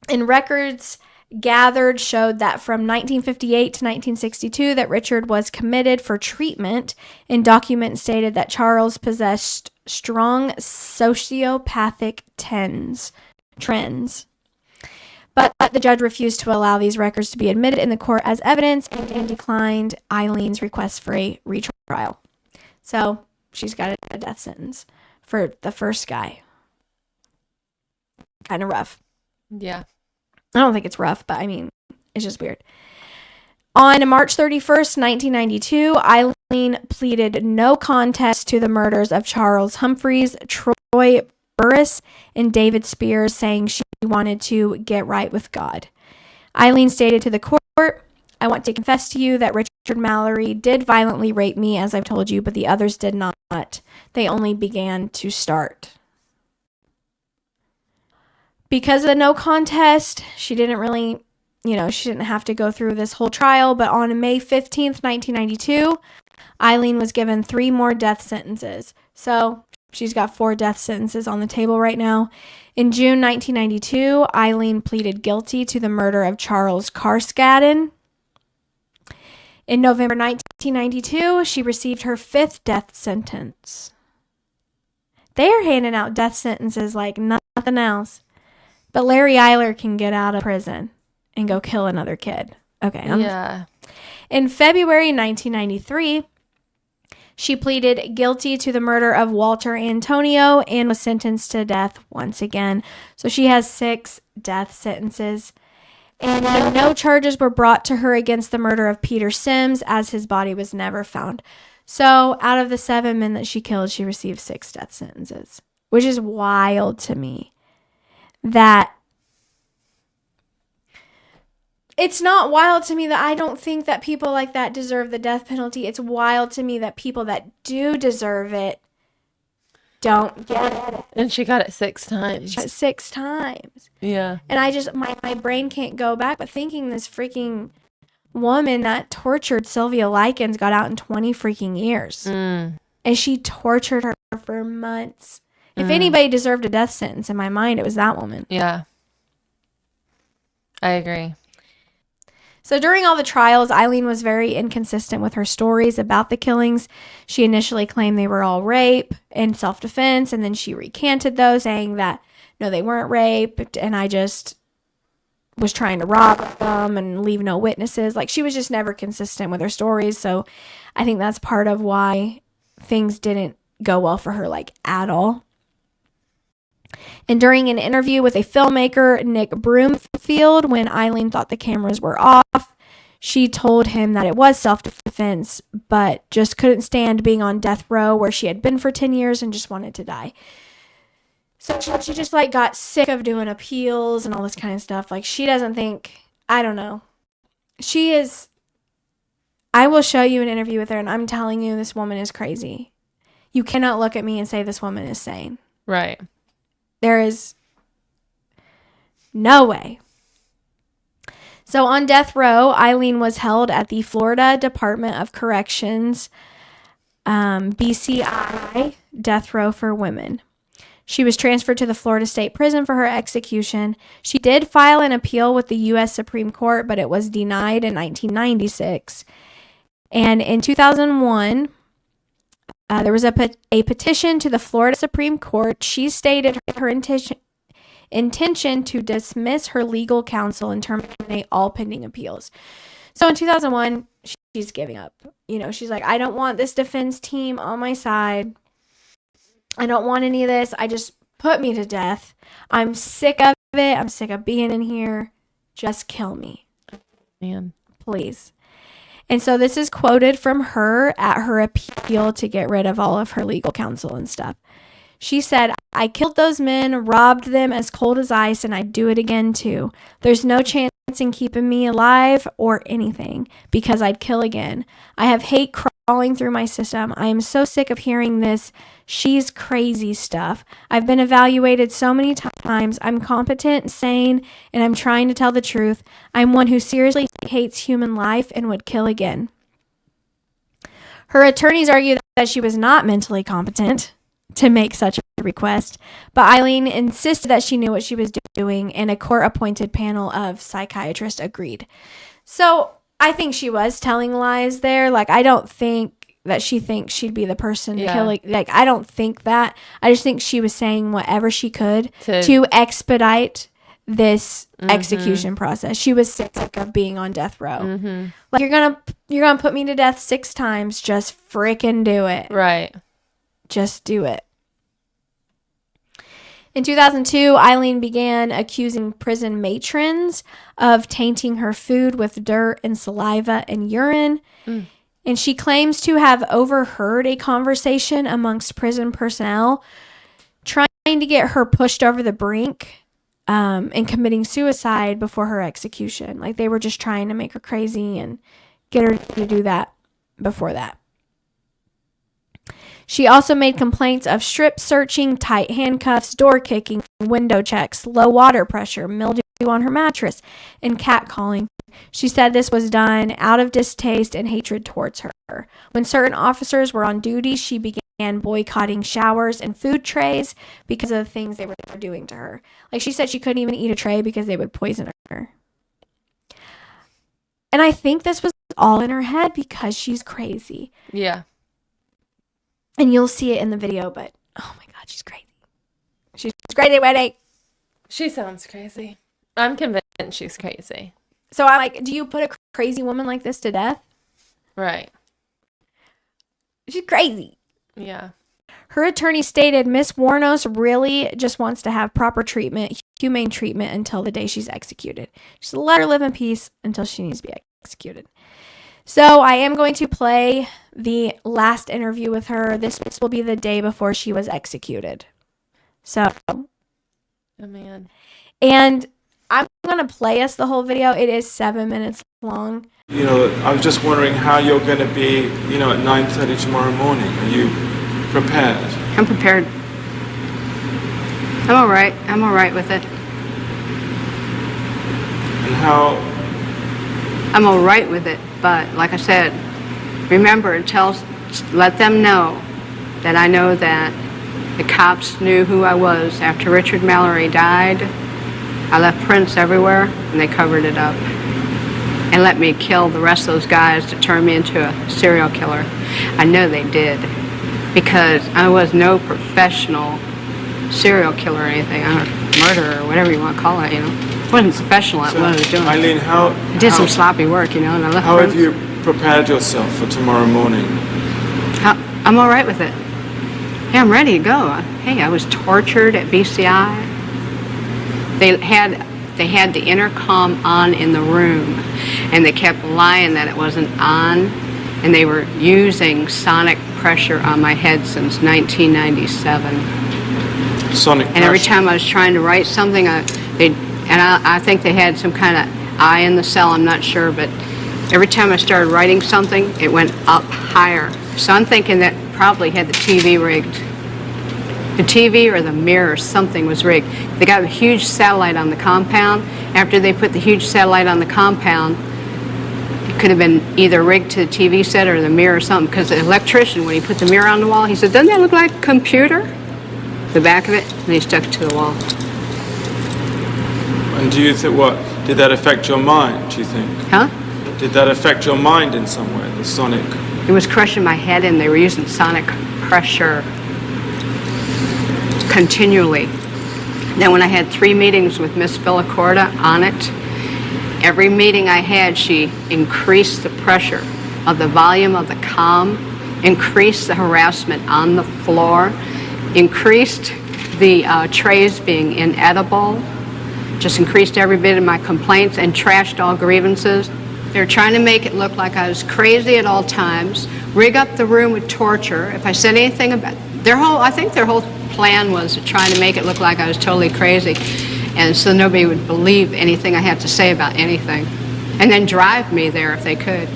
And records gathered showed that from 1958 to 1962 that Richard was committed for treatment, and documents stated that Charles possessed strong sociopathic trends. But the judge refused to allow these records to be admitted in the court as evidence and declined Eileen's request for a retrial. So she's got a death sentence for the first guy. Kind of rough. Yeah. I don't think it's rough, but I mean, it's just weird. On March 31st, 1992, Aileen pleaded no contest to the murders of Charles Humphreys, Troy Burris, and David Spears, saying she wanted to get right with God. Aileen stated to the court, "I want to confess to you that Richard Mallory did violently rape me, as I've told you, but the others did not. They only began to start." Because of the no contest, she didn't really, she didn't have to go through this whole trial. But on May 15th, 1992, Aileen was given 3 more death sentences. So she's got 4 death sentences on the table right now. In June 1992, Aileen pleaded guilty to the murder of Charles Carskadden. In November 1992, she received her 5th death sentence. They are handing out death sentences like nothing else. But Larry Eiler can get out of prison and go kill another kid. Okay. Yeah. In February 1993, she pleaded guilty to the murder of Walter Antonio and was sentenced to death once again. So she has 6 death sentences. And no charges were brought to her against the murder of Peter Sims, as his body was never found. So out of the 7 men that she killed, she received 6 death sentences, which is wild to me. That it's not wild to me that I don't think that people like that deserve the death penalty. It's wild to me that people that do deserve it don't get it. And she got it 6 times. She got it 6 times. Yeah. And I just, my brain can't go back, but thinking this freaking woman that tortured Sylvia Likens got out in 20 freaking years. And she tortured her for months. If anybody deserved a death sentence, in my mind, it was that woman. Yeah. I agree. So during all the trials, Aileen was very inconsistent with her stories about the killings. She initially claimed they were all rape and self-defense, and then she recanted those, saying that, no, they weren't rape, and I just was trying to rob them and leave no witnesses. Like, she was just never consistent with her stories, so I think that's part of why things didn't go well for her, like, at all. And during an interview with a filmmaker, Nick Broomfield, when Aileen thought the cameras were off, she told him that it was self-defense, but just couldn't stand being on death row where she had been for 10 years and just wanted to die. So she just like got sick of doing appeals and all this kind of stuff. Like, she doesn't think, I don't know. She is, I will show you an interview with her, and I'm telling you, this woman is crazy. You cannot look at me and say this woman is sane. Right. There is no way. So on death row, Aileen was held at the Florida Department of Corrections, BCI, death row for women. She was transferred to the Florida State Prison for her execution. She did file an appeal with the U.S. Supreme Court, but it was denied in 1996. And in 2001, there was a petition to the Florida Supreme Court. She stated her intention to dismiss her legal counsel and terminate all pending appeals. So in 2001, she's giving up. You know, she's like, I don't want this defense team on my side. I don't want any of this. I just put me to death. I'm sick of it. I'm sick of being in here. Just kill me. Man. Please. And so this is quoted from her at her appeal to get rid of all of her legal counsel and stuff. She said, I killed those men, robbed them as cold as ice, and I'd do it again too. There's no chance in keeping me alive or anything because I'd kill again. I have hate crawling through my system. I am so sick of hearing this she's crazy stuff. I've been evaluated so many times. I'm competent, sane, and I'm trying to tell the truth. I'm one who seriously hates human life and would kill again. Her attorneys argue that she was not mentally competent to make such a request, but Aileen insisted that she knew what she was doing, and a court-appointed panel of psychiatrists agreed. So I think she was telling lies there. Like, I don't think that she thinks she'd be the person killing. Like, I don't think that. I just think she was saying whatever she could to expedite this execution process. She was sick of being on death row. Like, you're gonna put me to death 6 times. Just freaking do it. Right. Just do it. In 2002, Aileen began accusing prison matrons of tainting her food with dirt and saliva and urine. And she claims to have overheard a conversation amongst prison personnel trying to get her pushed over the brink and committing suicide before her execution. Like, they were just trying to make her crazy and get her to do that before that. She also made complaints of strip searching, tight handcuffs, door kicking, window checks, low water pressure, mildew on her mattress, and catcalling. She said this was done out of distaste and hatred towards her. When certain officers were on duty, she began boycotting showers and food trays because of the things they were doing to her. Like, she said she couldn't even eat a tray because they would poison her. And I think this was all in her head because she's crazy. Yeah. And you'll see it in the video, but oh my God, she's crazy. She's crazy, Wendy. She sounds crazy. I'm convinced she's crazy. So I'm like, do you put a crazy woman like this to death? Right. She's crazy. Yeah. Her attorney stated Miss Wuornos really just wants to have proper treatment, humane treatment until the day she's executed. Just let her live in peace until she needs to be executed. So I am going to play the last interview with her. This will be the day before she was executed. So. Oh, man. And I'm going to play us the whole video. It is 7 minutes long. You know, I was just wondering how you're going to be, you know, at 9:30 tomorrow morning. Are you prepared? I'm prepared. I'm all right. I'm all right with it. And how... I'm all right with it, but like I said, remember, let them know that I know that the cops knew who I was. After Richard Mallory died, I left prints everywhere, and they covered it up and let me kill the rest of those guys to turn me into a serial killer. I know they did, because I was no professional serial killer or anything, murderer or whatever you want to call it, you know. I wasn't professional at what I was doing. Aileen, I did some sloppy work, you know, and I left. How have you prepared yourself for tomorrow morning? I'm all right with it. Yeah, I'm ready to go. Hey, I was tortured at BCI. They had the intercom on in the room, and they kept lying that it wasn't on, and they were using sonic pressure on my head since 1997. Sonic pressure. And every time I was trying to write something, I think they had some kind of eye in the cell, I'm not sure, but every time I started writing something, it went up higher. So I'm thinking that probably had the TV rigged. The TV or the mirror, something was rigged. They got a huge satellite on the compound. After they put the huge satellite on the compound, it could have been either rigged to the TV set or the mirror or something, because the electrician, when he put the mirror on the wall, he said, doesn't that look like a computer? The back of it, and he stuck it to the wall. And do you think, did that affect your mind, do you think? Huh? Did that affect your mind in some way, the sonic? It was crushing my head, and they were using sonic pressure continually. Then when I had 3 meetings with Miss Villacorta on it, Every meeting I had, she increased the pressure of the volume of the comm, increased the harassment on the floor, increased the trays being inedible, just increased every bit of my complaints and trashed all grievances. They're trying to make it look like I was crazy at all times, rig up the room with torture. If I said anything about I think their whole plan was to try to make it look like I was totally crazy, and so nobody would believe anything I had to say about anything, and then drive me there if they could.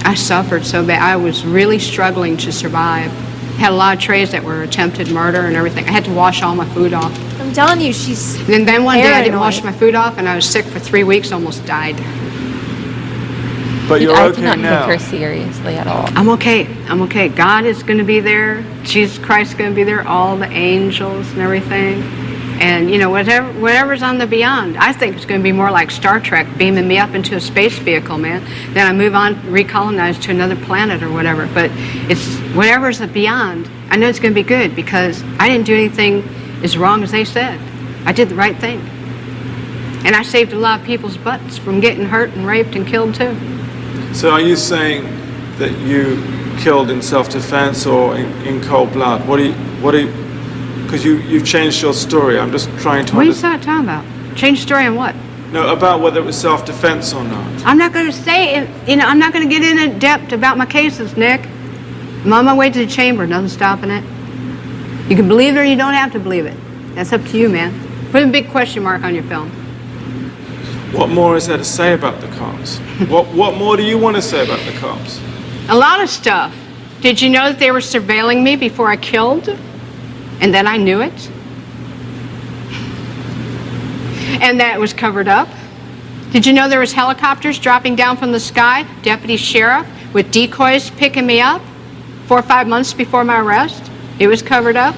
I suffered so bad. I was really struggling to survive. Had a lot of trays that were attempted murder and everything. I had to wash all my food off. I'm telling you, she's And then one day I didn't paranoid. wash my food off, and I was sick for 3 weeks, almost died. But you're I okay cannot now. take her seriously at all. I'm okay. I'm okay. God is going to be there. Jesus Christ is going to be there. All the angels and everything. And, you know, whatever's on the beyond. I think it's going to be more like Star Trek, beaming me up into a space vehicle, man. Then I move on, recolonize to another planet or whatever. But it's whatever's the beyond. I know it's going to be good because I didn't do anything as wrong as they said. I did the right thing. And I saved a lot of people's butts from getting hurt and raped and killed, too. So are you saying that you killed in self-defense or in cold blood? What do you, because you've changed your story. I'm just trying to What are you understand. talking about? Change story on what? No, about whether it was self-defense or not. I'm not going to say, I'm not going to get in depth about my cases, Nick. I'm on my way to the chamber, nothing stopping it. You can believe it or you don't have to believe it. That's up to you, man. Put a big question mark on your film. What more is there to say about the cops? What more do you want to say about the cops? A lot of stuff. Did you know that they were surveilling me before I killed? And then I knew it? And that it was covered up? Did you know there was helicopters dropping down from the sky, deputy sheriff, with decoys picking me up 4 or 5 months before my arrest? It was covered up?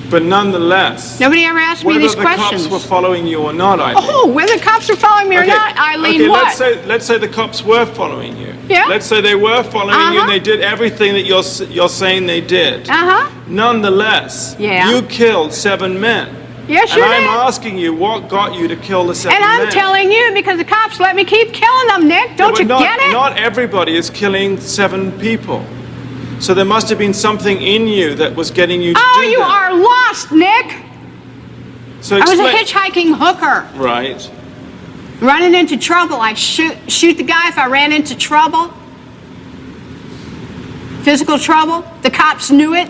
But nonetheless, Nobody ever asked me whether these the questions. cops were following you or not, Eileen. Oh, whether the cops were following me or not, Eileen, okay, what? let's say the cops were following you. Yeah. Let's say they were following you Uh-huh. and they did everything that you're saying they did. Uh-huh. Nonetheless, Yeah. you killed 7 men. Yes, you And I'm did. asking you, what got you to kill the 7 And men? I'm telling you because the cops let me keep killing them, Nick. Don't you not, get it? Not everybody is killing 7 people. So there must have been something in you that was getting you to Oh, do you that. are lost, Nick. So I was a explain- hitchhiking hooker. Right. Running into trouble. I shoot the guy if I ran into trouble. Physical trouble. The cops knew it.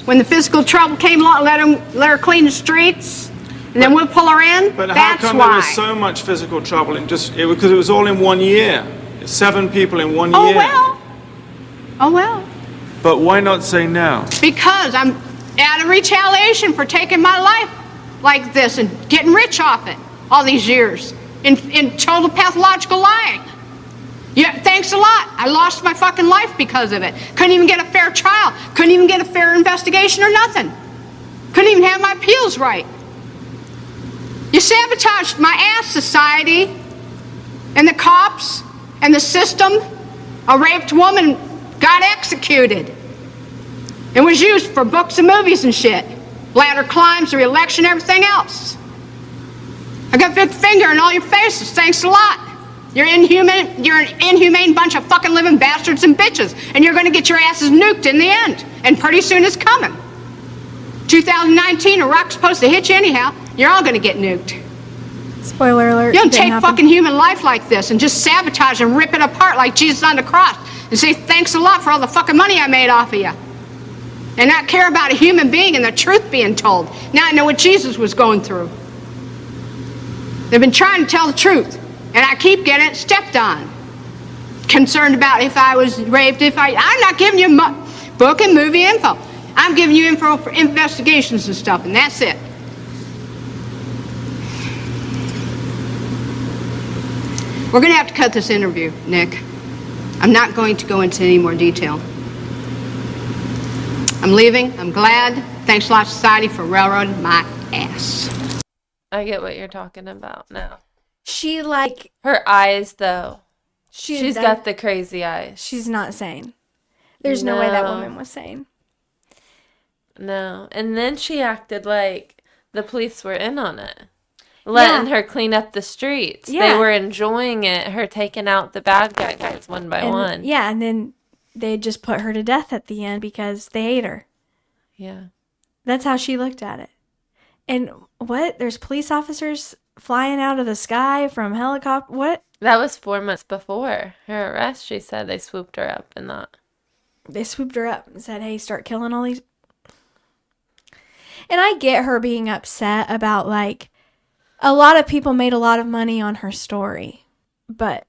When the physical trouble came along, let her clean the streets. And then we'll pull her in. But how That's come why. there was so much physical trouble in because it was all in 1 year? 7 people in 1 Oh, year. well. Oh, well. But why not say now? Because I'm out of retaliation for taking my life like this and getting rich off it all these years in total pathological lying. Yeah, thanks a lot. I lost my fucking life because of it. Couldn't even get a fair trial. Couldn't even get a fair investigation or nothing. Couldn't even have my appeals right. You sabotaged my ass, society, and the cops, and the system. A raped woman got executed. It was used for books and movies and shit. Ladder climbs, the re-election, everything else. I got a big finger in all your faces. Thanks a lot. You're an inhumane bunch of fucking living bastards and bitches, and you're gonna get your asses nuked in the end. And pretty soon it's coming. 2019, a rock's supposed to hit you anyhow. You're all gonna get nuked. Spoiler alert. You don't didn't take happen. fucking human life like this and just sabotage and rip it apart like Jesus on the cross and say thanks a lot for all the fucking money I made off of you. And not care about a human being and the truth being told. Now I know what Jesus was going through. They've been trying to tell the truth, and I keep getting it stepped on. Concerned about if I was raped, I'm not giving you book and movie info. I'm giving you info for investigations and stuff, and that's it. We're going to have to cut this interview, Nick. I'm not going to go into any more detail. I'm leaving. I'm glad. Thanks a lot, society, for railroading my ass. I get what you're talking about now. She like Her eyes, though. She's does- got the crazy eyes. She's not sane. There's no way that No. woman was sane. No. And then she acted like the police were in on it. letting her clean up the streets. Yeah. They were enjoying it, her taking out the bad guys one by one. Yeah, and then they just put her to death at the end because they hate her. Yeah. That's how she looked at it. And what? There's police officers flying out of the sky from helicopter. What? That was 4 months before her arrest, she said. They swooped her up and that. They swooped her up and said, hey, start killing all these. And I get her being upset about, like, a lot of people made a lot of money on her story. But,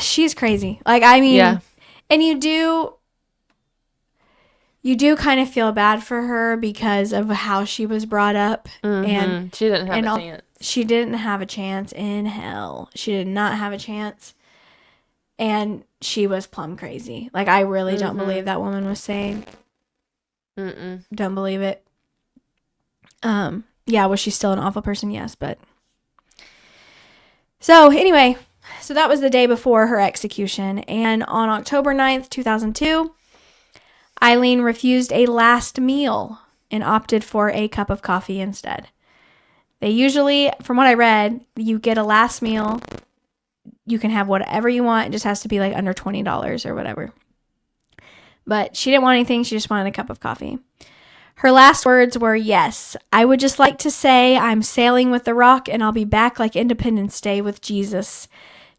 she's crazy. Like, I mean, yeah. And you do kind of feel bad for her because of how she was brought up. Mm-hmm. And she didn't have a chance. She didn't have a chance in hell. She did not have a chance. And she was plumb crazy. Like, I really don't believe that woman was sane. Mm-mm. Don't believe it. Yeah, was she still an awful person? Yes, but. So, anyway, so that was the day before her execution. And on October 9th, 2002, Aileen refused a last meal and opted for a cup of coffee instead. They usually, from what I read, you get a last meal. You can have whatever you want. It just has to be like under $20 or whatever. But she didn't want anything. She just wanted a cup of coffee. Her last words were, yes, I would just like to say I'm sailing with the rock and I'll be back like Independence Day with Jesus.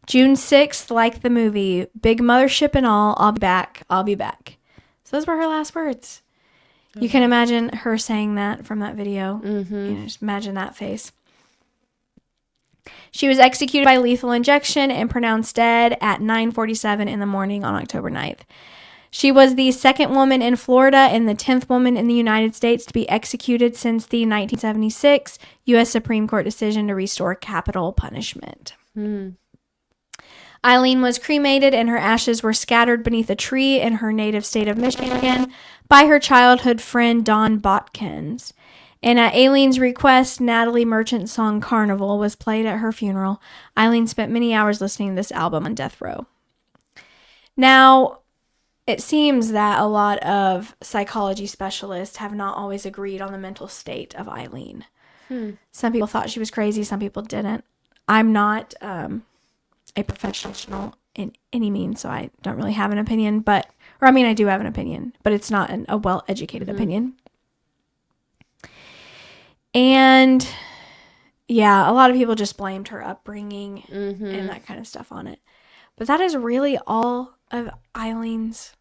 June 6th, like the movie, big mothership and all, I'll be back. I'll be back. So those were her last words. You can imagine her saying that from that video. Mm-hmm. You know, just imagine that face. She was executed by lethal injection and pronounced dead at 9:47 in the morning on October 9th. She was the second woman in Florida and the 10th woman in the United States to be executed since the 1976 U.S. Supreme Court decision to restore capital punishment. Aileen was cremated and her ashes were scattered beneath a tree in her native state of Michigan by her childhood friend Dawn Botkins. And at Aileen's request, Natalie Merchant's song Carnival was played at her funeral. Aileen spent many hours listening to this album on death row. Now, it seems that a lot of psychology specialists have not always agreed on the mental state of Aileen. Some people thought she was crazy, some people didn't. I'm not a professional in any means, so I don't really have an opinion, I do have an opinion, but it's not a well-educated opinion. And yeah, a lot of people just blamed her upbringing and that kind of stuff on it. But that is really all of Aileen's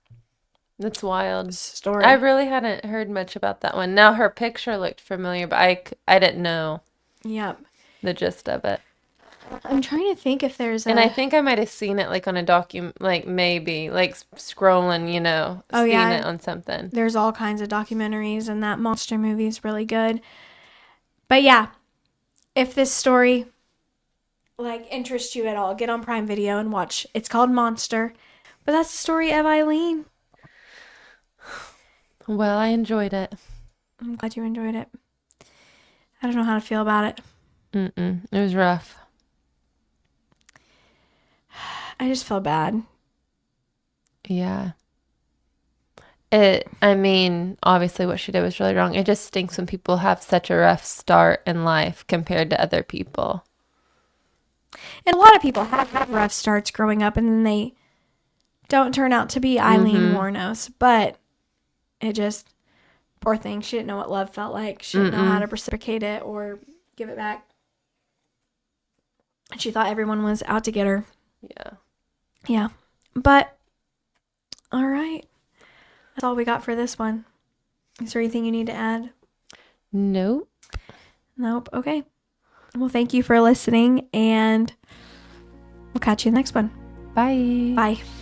That's wild story. I really hadn't heard much about that one. Now her picture looked familiar, but I didn't know the gist of it. I'm trying to think if there's And I think I might have seen it like on a maybe like scrolling, seeing it on something. There's all kinds of documentaries, and that monster movie is really good. But yeah, if this story interests you at all, get on Prime Video and watch. It's called Monster. But that's the story of Aileen. Well, I enjoyed it. I'm glad you enjoyed it. I don't know how to feel about it. It was rough. I just feel bad. Yeah. Obviously what she did was really wrong. It just stinks when people have such a rough start in life compared to other people. And a lot of people have had rough starts growing up, and then they don't turn out to be Aileen Wuornos. But it just, poor thing, she didn't know what love felt like. She didn't know how to reciprocate it or give it back. And she thought everyone was out to get her. Yeah. But, all right. That's all we got for this one. Is there anything you need to add? Nope. Okay. Well, thank you for listening, and we'll catch you in the next one. Bye. Bye.